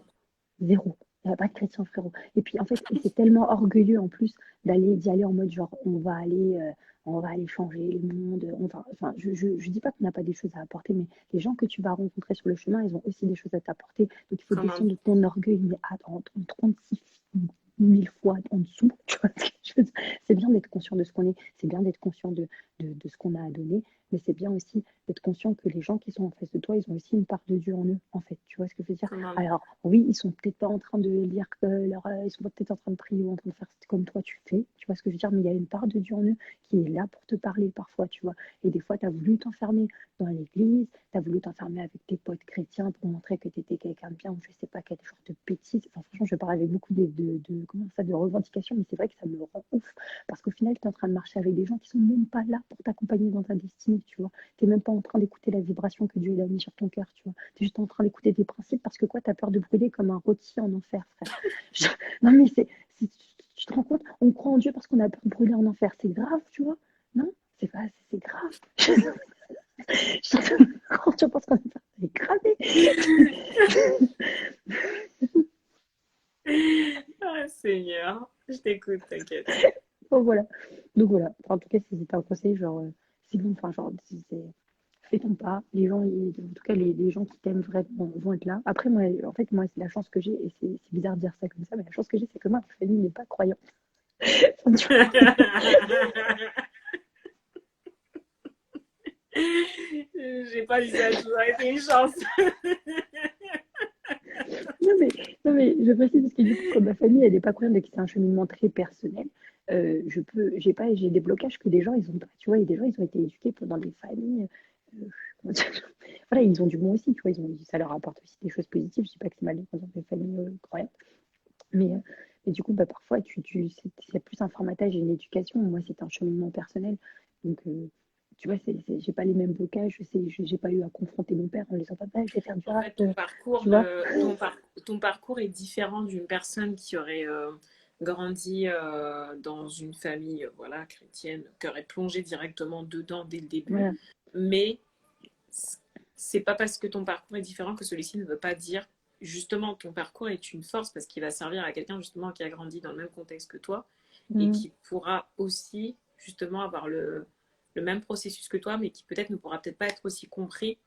Zéro. Il n'y a pas de chrétien, frérot. Et puis, en fait, et c'est tellement orgueilleux, en plus, d'y aller en mode, genre, on va aller changer le monde. Enfin, je dis pas qu'on n'a pas des choses à apporter, mais les gens que tu vas rencontrer sur le chemin, ils ont aussi des choses à t'apporter. Donc, il faut Comment? descendre de ton orgueil, mais en 36 000 fois en dessous. Tu vois ce que je veux dire. C'est bien d'être conscient de ce qu'on est, c'est bien d'être conscient de ce qu'on a à donner, mais c'est bien aussi d'être conscient que les gens qui sont en face de toi, ils ont aussi une part de Dieu en eux, en fait. Tu vois ce que je veux dire? Comment? Alors, oui, ils sont peut-être pas en train de lire ils sont peut-être en train de prier ou en train de faire comme toi tu fais, tu vois ce que je veux dire, mais il y a une part de Dieu en eux qui est là pour te parler parfois, tu vois. Et des fois, tu as voulu t'enfermer dans l'église, tu as voulu t'enfermer avec tes potes chrétiens pour montrer que tu étais quelqu'un de bien ou je sais pas, quel genre de bêtises. Enfin, franchement, je parle avec beaucoup comment ça, de revendications, mais c'est vrai que ça me rend ouf parce qu'au final, tu es en train de marcher avec des gens qui sont même pas là pour t'accompagner dans ta destinée, tu vois. Tu n'es même pas en train d'écouter la vibration que Dieu a mis sur ton cœur, tu vois. Tu es juste en train d'écouter tes principes parce que quoi, tu as peur de brûler comme un rôti en enfer, frère. Je- Non, mais Tu te rends compte? On croit en Dieu parce qu'on a peur de brûler en enfer. C'est grave, tu vois? Non, c'est pas, c'est grave. Je suis en train de croire en Dieu parce qu'on a peur d'être cramé. Ah, Seigneur, je t'écoute, t'inquiète. Bon, voilà. Donc voilà. Enfin, en tout cas, si c'était un conseil, genre, c'est bon, enfin, genre, fais ton pas. Les gens, en tout cas, les gens qui t'aiment vraiment vont être là. Après, moi, en fait, moi, c'est la chance que j'ai, et c'est bizarre de dire ça comme ça, mais la chance que j'ai, c'est que moi, ma famille n'est pas croyante. Enfin, tu vois. J'ai pas dit ça, je vous aurais été une chance. Non, mais, non, mais je précise parce que du coup, comme ma famille, elle n'est pas croyante et que c'est un cheminement très personnel, j'ai des blocages que des gens, ils ont pas. Tu vois, il y a des gens, ils ont été éduqués dans des familles. Comment dire, voilà, ils ont du bon aussi, tu vois, ça leur apporte aussi des choses positives. Je dis pas que c'est mal dans des familles croyantes, mais, du coup, bah, parfois, c'est plus un formatage et une éducation. Moi, c'est un cheminement personnel. Donc, tu vois, j'ai pas les mêmes blocages. J'ai pas eu à confronter mon père en lui disant, papa, je vais faire du En rap, fait, ton parcours, tu vois. ton parcours est différent d'une personne qui aurait grandi dans une famille voilà, chrétienne, qui aurait plongé directement dedans dès le début. Voilà. Mais c'est pas parce que ton parcours est différent que celui-ci ne veut pas dire justement ton parcours est une force parce qu'il va servir à quelqu'un justement qui a grandi dans le même contexte que toi et Mm. qui pourra aussi justement avoir le même processus que toi mais qui peut-être ne pourra peut-être pas être aussi compris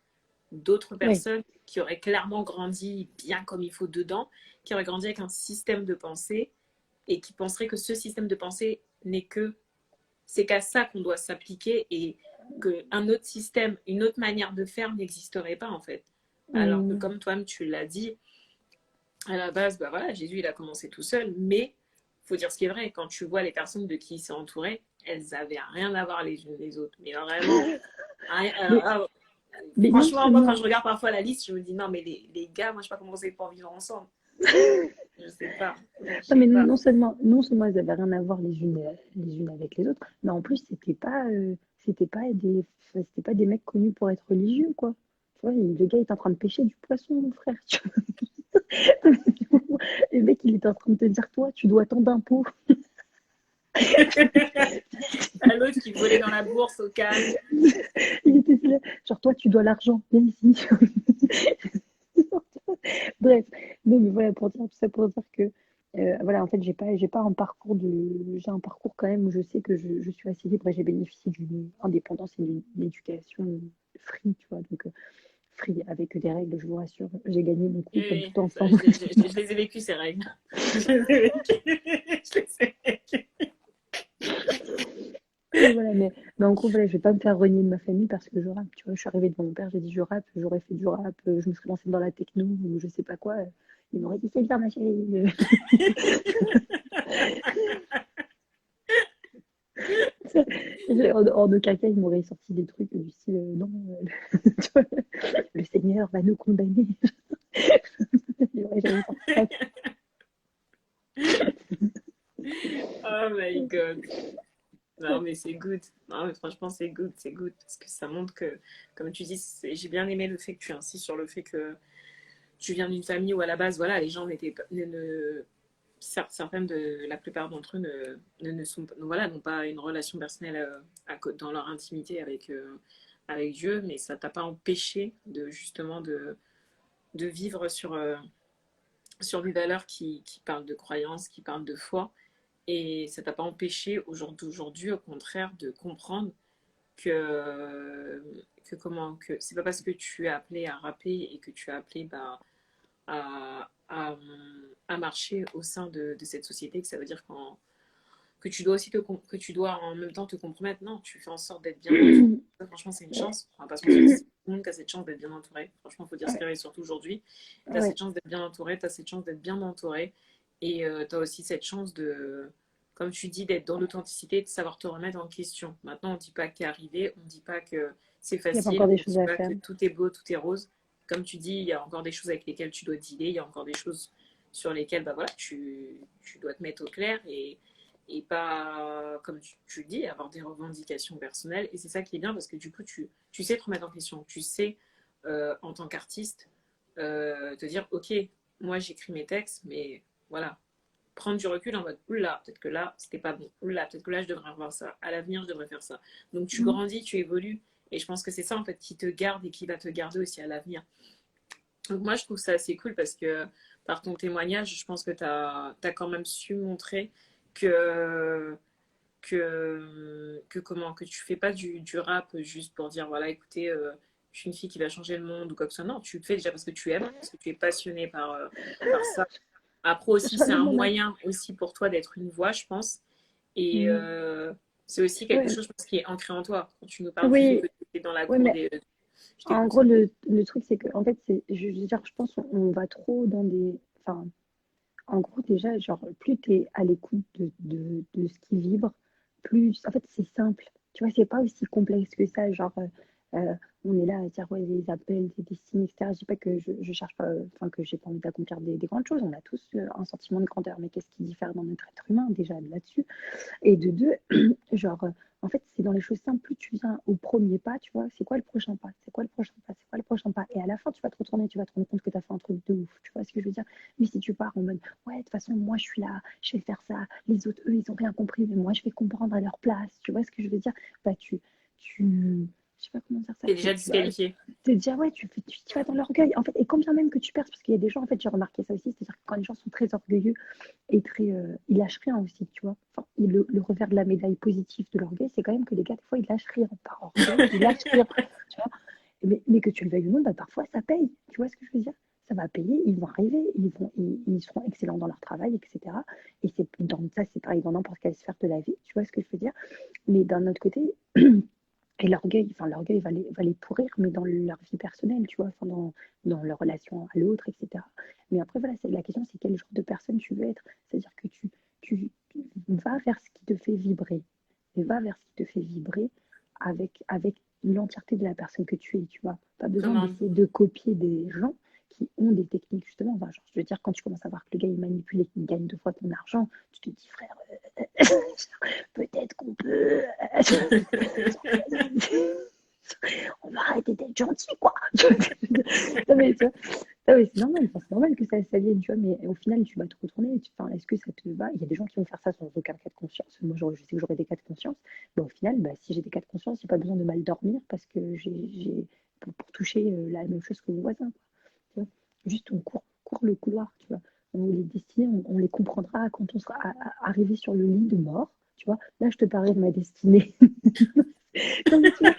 d'autres Oui. personnes qui auraient clairement grandi bien comme il faut dedans, qui auraient grandi avec un système de pensée et qui penseraient que ce système de pensée n'est que c'est qu'à ça qu'on doit s'appliquer et qu'un autre système, une autre manière de faire n'existerait pas en fait. Alors que Mm. comme toi-même tu l'as dit, à la base, bah voilà, Jésus il a commencé tout seul, mais faut dire ce qui est vrai, quand tu vois les personnes de qui il s'est entouré, elles avaient rien à voir les unes les autres, mais vraiment, rien, Mais, non franchement, moi quand seulement, je regarde parfois la liste, je me dis non mais les gars, moi je sais pas comment vous pour vivre ensemble. Je sais pas, je non, sais mais pas. non seulement elles avaient rien à voir les unes avec les autres, mais en plus, c'était pas des mecs connus pour être religieux, quoi. Tu vois, le gars est en train de pêcher du poisson, mon frère. Tu vois. Le mec, il est en train de te dire, toi, tu dois tant d'impôts. À l'autre qui volait dans la bourse au calme. Il était là, genre, toi, tu dois l'argent, viens ici. Bref, non, mais voilà, pour dire tout ça, pour dire que, voilà, en fait, j'ai pas j'ai un parcours quand même où je sais que je suis assez libre et j'ai bénéficié d'une indépendance et d'une éducation free, tu vois, donc free avec des règles, je vous rassure, j'ai gagné mon coup comme Oui, tout ça, enfant. je les ai vécues ces règles. Je les ai vécues. Je les ai vécues. Et voilà, mais en gros, voilà, je vais pas me faire renier de ma famille parce que je rappe, tu vois, je suis arrivée devant mon père, j'ai dit je rappe, j'aurais fait du rap, je me serais lancée dans la techno ou je sais pas quoi, il m'aurait dit c'est bien ma chérie. Hors de caca, il m'aurait sorti des trucs du style non, tu vois, le Seigneur va nous condamner. Il aurait jamais sorti ça. Oh my god. Non, mais c'est good. Non, mais franchement, c'est good, c'est good. Parce que ça montre que, comme tu dis, j'ai bien aimé le fait que tu insistes sur le fait que tu viens d'une famille où, à la base, voilà, les gens n'étaient pas. Certaines de la plupart d'entre eux ne sont voilà, n'ont pas une relation personnelle dans leur intimité avec Dieu, mais ça t'a pas empêché de justement de vivre sur des valeurs qui parlent de croyance, qui parlent de foi. Et ça t'a pas empêché aujourd'hui, au contraire, de comprendre que c'est pas parce que tu es appelé à rapper et que tu es appelé bah, à marcher au sein de cette société que ça veut dire que tu dois aussi que tu dois en même temps te compromettre. Non, tu fais en sorte d'être bien entouré. Ça, franchement, c'est une chance. On va pas se mentir, c'est tout le monde qui a cette chance d'être bien entouré. Franchement, il faut dire ce Ouais, qu'il y a, surtout aujourd'hui. Tu as ouais, cette chance d'être bien entouré, tu as cette chance d'être bien entouré. Et tu as aussi cette chance de, comme tu dis, d'être dans l'authenticité, de savoir te remettre en question. Maintenant, on ne dit pas que tu es arrivé, on ne dit pas que c'est il y a pas encore facile, des on ne choses dit à pas faire. que tout est beau, tout est rose. Comme tu dis, il y a encore des choses avec lesquelles tu dois dealer, il y a encore des choses sur lesquelles bah, voilà, tu dois te mettre au clair et pas, comme tu dis, avoir des revendications personnelles. Et c'est ça qui est bien parce que du coup, tu sais te remettre en question. Tu sais, en tant qu'artiste, te dire, OK, moi j'écris mes textes, mais voilà, prendre du recul en mode oula, peut-être que là, c'était pas bon. Oula, peut-être que là, je devrais revoir ça. À l'avenir, je devrais faire ça. Donc, tu Mhm. grandis, tu évolues. Et je pense que c'est ça, en fait, qui te garde et qui va te garder aussi à l'avenir. Donc, moi, je trouve ça assez cool parce que par ton témoignage, je pense que tu as quand même su montrer que, comment, que tu fais pas du rap juste pour dire voilà, écoutez, je suis une fille qui va changer le monde ou quoi que ce soit. Non, tu le fais déjà parce que tu aimes, parce que tu es passionné par ça. Après aussi, Je c'est regarde un mon âge. moyen aussi pour toi d'être une voix, je pense. Et Mhm. c'est aussi quelque Ouais. chose, je pense, qui est ancré en toi. Quand tu nous parles du fait Oui, que tu es dans la ouais, cour mais des... Je en t'écoute. gros, le truc, c'est que, en fait, je veux dire, je pense qu'on va trop dans des. Enfin, en gros, déjà, genre, plus tu es à l'écoute de ce qui vibre, plus. En fait, c'est simple. Tu vois, c'est pas aussi complexe que ça. Genre, euh, on est là à dire, ouais, les appels, des destines, etc. Je dis pas que je cherche pas, enfin, que j'ai pas envie d'accomplir des grandes choses. On a tous un sentiment de grandeur. Mais qu'est-ce qui diffère dans notre être humain, déjà, là-dessus? Et de deux, genre, en fait, c'est dans les choses simples, plus tu viens au premier pas, tu vois, c'est quoi le prochain pas? C'est quoi le prochain pas? C'est quoi le prochain pas? Et à la fin, tu vas te retourner, tu vas te rendre compte que tu as fait un truc de ouf, tu vois ce que je veux dire? Mais si tu pars en mode, ouais, de toute façon, moi, je suis là, je vais faire ça, les autres, eux, ils ont rien compris, mais moi, je vais comprendre à leur place, tu vois ce que je veux dire? Bah, je sais pas comment dire ça, Tu es déjà disqualifié. c'est déjà, ouais, tu vas dans l'orgueil, en fait, et quand bien même que tu perds, parce qu'il y a des gens, en fait, j'ai remarqué ça aussi, c'est-à-dire que quand les gens sont très orgueilleux, et très, ils lâchent rien aussi, tu vois. Enfin, le revers de la médaille positive de l'orgueil, c'est quand même que les gars, des fois, ils lâchent rien. Par orgueil, ils lâchent rien, tu vois. Mais que tu le veuilles ou non, bah, parfois, ça paye. Tu vois ce que je veux dire? Ça va payer, ils vont arriver, ils seront excellents dans leur travail, etc. Et ça, c'est pareil dans n'importe quelle sphère de la vie, tu vois ce que je veux dire? Mais d'un autre côté, et l'orgueil, enfin, l'orgueil va les pourrir, mais dans leur vie personnelle, tu vois, enfin, dans leur relation à l'autre, etc. Mais après, voilà, la question, c'est quel genre de personne tu veux être. C'est-à-dire que tu vas vers ce qui te fait vibrer. Et va vers ce qui te fait vibrer avec l'entièreté de la personne que tu es, tu vois. Pas besoin Comment? d'essayer de copier des gens qui ont des techniques, justement. Enfin, genre, je veux dire, quand tu commences à voir que le gars, il manipule et qu'il gagne deux fois ton argent, tu te dis, frère, peut-être qu'on peut. On va arrêter d'être gentil, quoi. Non, mais, tu vois, ah oui, c'est normal, enfin, c'est normal que ça vienne, tu vois, mais au final, tu vas te retourner. Enfin, est-ce que ça te va? Il y a des gens qui vont faire ça sans aucun cas de conscience. Moi, je sais que j'aurai des cas de conscience. Mais au final, bah, si j'ai des cas de conscience, j'ai pas besoin de mal dormir parce que pour toucher la même chose que mon voisin, quoi, tu vois. Juste, court le couloir, tu vois. Les destinées, on les comprendra quand on sera arrivé sur le lit de mort, tu vois. Là, je te parlerai de ma destinée. Non, mais tu vois,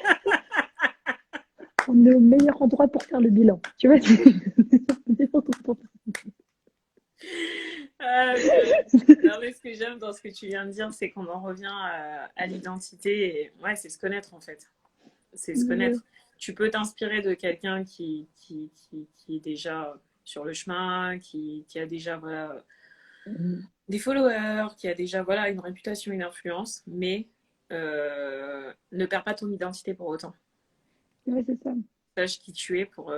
on est au meilleur endroit pour faire le bilan, tu vois. Ah, purée. Non, mais ce que j'aime dans ce que tu viens de dire, c'est qu'on en revient à l'identité. Et ouais, c'est se connaître en fait. C'est se connaître. Tu peux t'inspirer de quelqu'un qui est déjà sur le chemin, qui a déjà voilà, des followers, qui a déjà voilà, une réputation, une influence, mais ne perds pas ton identité pour autant. Ouais, c'est ça. Sache qui tu es pour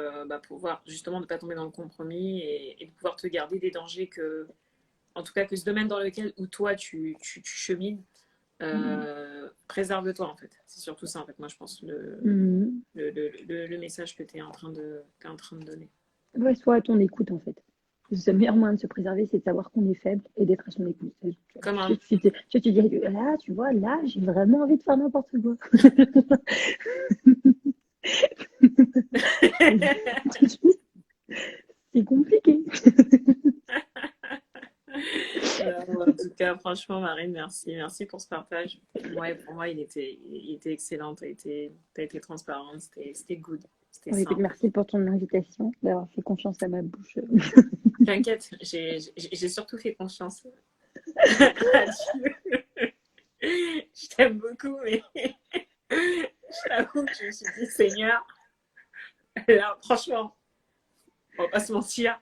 pouvoir justement ne pas tomber dans le compromis et de pouvoir te garder des dangers en tout cas que ce domaine dans lequel où toi tu chemines, préserve-toi en fait. C'est surtout ça en fait, moi je pense, Mhm. le message que tu es, t'es en train de donner. Ouais, soit à ton écoute, en fait. Le meilleur moyen de se préserver, c'est de savoir qu'on est faible et d'être à son écoute. Comme un... Tu te dis, là, tu vois, là, j'ai vraiment envie de faire n'importe quoi. C'est compliqué. En tout cas, franchement, Marine, merci. Merci pour ce partage. Ouais, pour moi, il était excellent. T'as été transparente. C'était good. C'était Bon, écoute, simple. merci pour ton invitation, d'avoir fait confiance à ma bouche. T'inquiète, j'ai surtout fait confiance à Dieu. Je t'aime beaucoup, mais je t'avoue que je me suis dit, Seigneur, là, franchement, on va pas se mentir,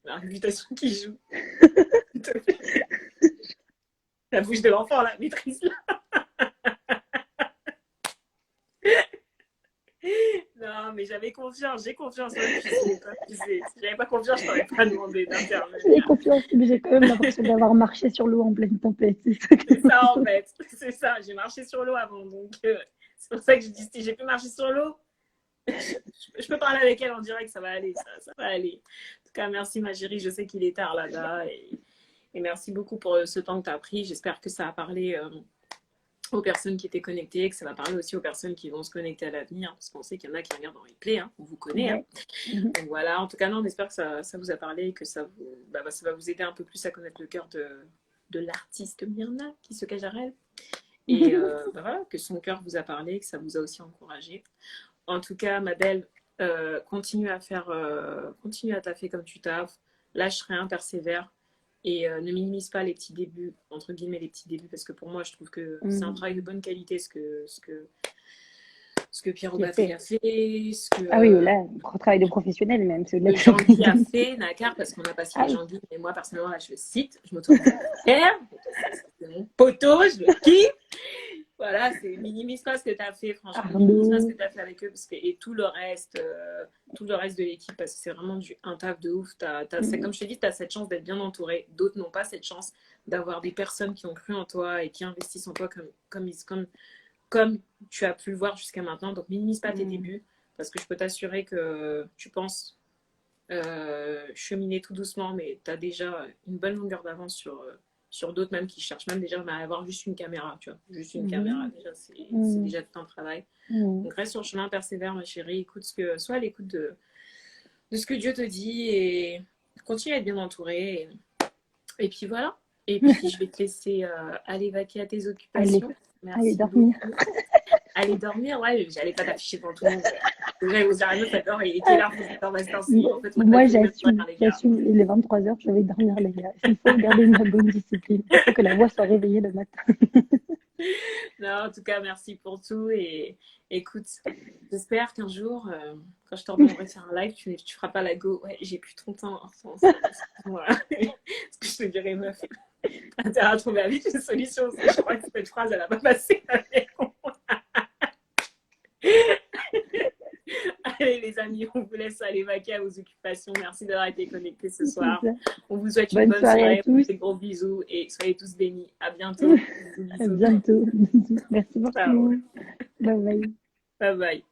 la réputation qui joue. La bouche de l'enfant, la maîtrise-la. Non, mais j'avais confiance, j'ai confiance, même si c'est pas pisé. Si j'avais pas confiance, je t'aurais pas demandé J'ai d'intervenir. confiance, mais j'ai quand même l'impression d'avoir marché sur l'eau en pleine tempête. C'est ça, en fait. C'est ça, j'ai marché sur l'eau avant. Donc, c'est pour ça que je dis, si j'ai pu marcher sur l'eau, je peux parler avec elle en direct, ça va aller, ça va aller. En tout cas, merci ma chérie, je sais qu'il est tard là-bas Et merci beaucoup pour ce temps que tu as pris. J'espère que ça a parlé aux personnes qui étaient connectées, que ça va parler aussi aux personnes qui vont se connecter à l'avenir, parce qu'on sait qu'il y en a qui regardent en replay, hein, on vous connaît. Hein. Donc voilà, en tout cas, non, on espère que ça vous a parlé et que ça va vous aider un peu plus à connaître le cœur de l'artiste Myrna qui se cache derrière elle. Et voilà, que son cœur vous a parlé, que ça vous a aussi encouragé. En tout cas, ma belle, continue à taffer comme tu taffes, lâche rien, persévère. Et ne minimise pas les petits débuts, entre guillemets les petits débuts, parce que pour moi, je trouve que c'est un travail de bonne qualité ce que Pierre Aubafé a fait, Ah oui, là, travail de professionnel même. Ce que Jean-Guy a fait, Nakar, parce qu'on a pas cité Jean-Guy, mais moi, personnellement, là, je le cite, je m'autorise à le faire, c'est mon poteau, je le kiffe. Voilà, minimise pas ce que tu as fait, franchement. Minimise pas ce que tu as fait avec eux, et tout le reste de l'équipe, parce que c'est vraiment un taf de ouf. Comme je te dis, tu as cette chance d'être bien entouré. D'autres n'ont pas cette chance d'avoir des personnes qui ont cru en toi et qui investissent en toi comme tu as pu le voir jusqu'à maintenant. Donc, minimise pas tes débuts, parce que je peux t'assurer que tu penses cheminer tout doucement, mais tu as déjà une bonne longueur d'avance sur d'autres même qui cherchent même déjà à avoir juste une caméra, tu vois. Juste une caméra, déjà, c'est déjà tout un travail. Donc, reste sur le chemin, persévère, ma chérie. Sois à l'écoute de ce que Dieu te dit et continue à être bien entourée. Et puis voilà. Et puis, je vais te laisser aller vaquer à tes occupations. Merci. Allez dormir. Aller dormir, ouais, j'allais pas t'afficher devant tout le monde. Déjà, vous arrivez, ça dort, il était là, en fait, moi, j'assume, il est 23h, je vais dormir, les gars. Il faut garder une bonne discipline. Il faut que la voix soit réveillée le matin. Non, en tout cas, merci pour tout. Et écoute, j'espère qu'un jour, quand je t'ordonnerai de faire un live, tu feras pas la go. Ouais, j'ai plus ton temps. Excuse-moi. Ce que je te dirais, meuf. T'as intérêt à trouver vite une solution. Je crois que cette phrase, elle a pas passé avec moi. Allez les amis, on vous laisse aller vaquer à vos occupations. Merci d'avoir été connectés ce soir. On vous souhaite une bonne soirée. Des gros bisous et soyez tous bénis. À bientôt. À bientôt. Merci beaucoup. Bye bye. Bye bye.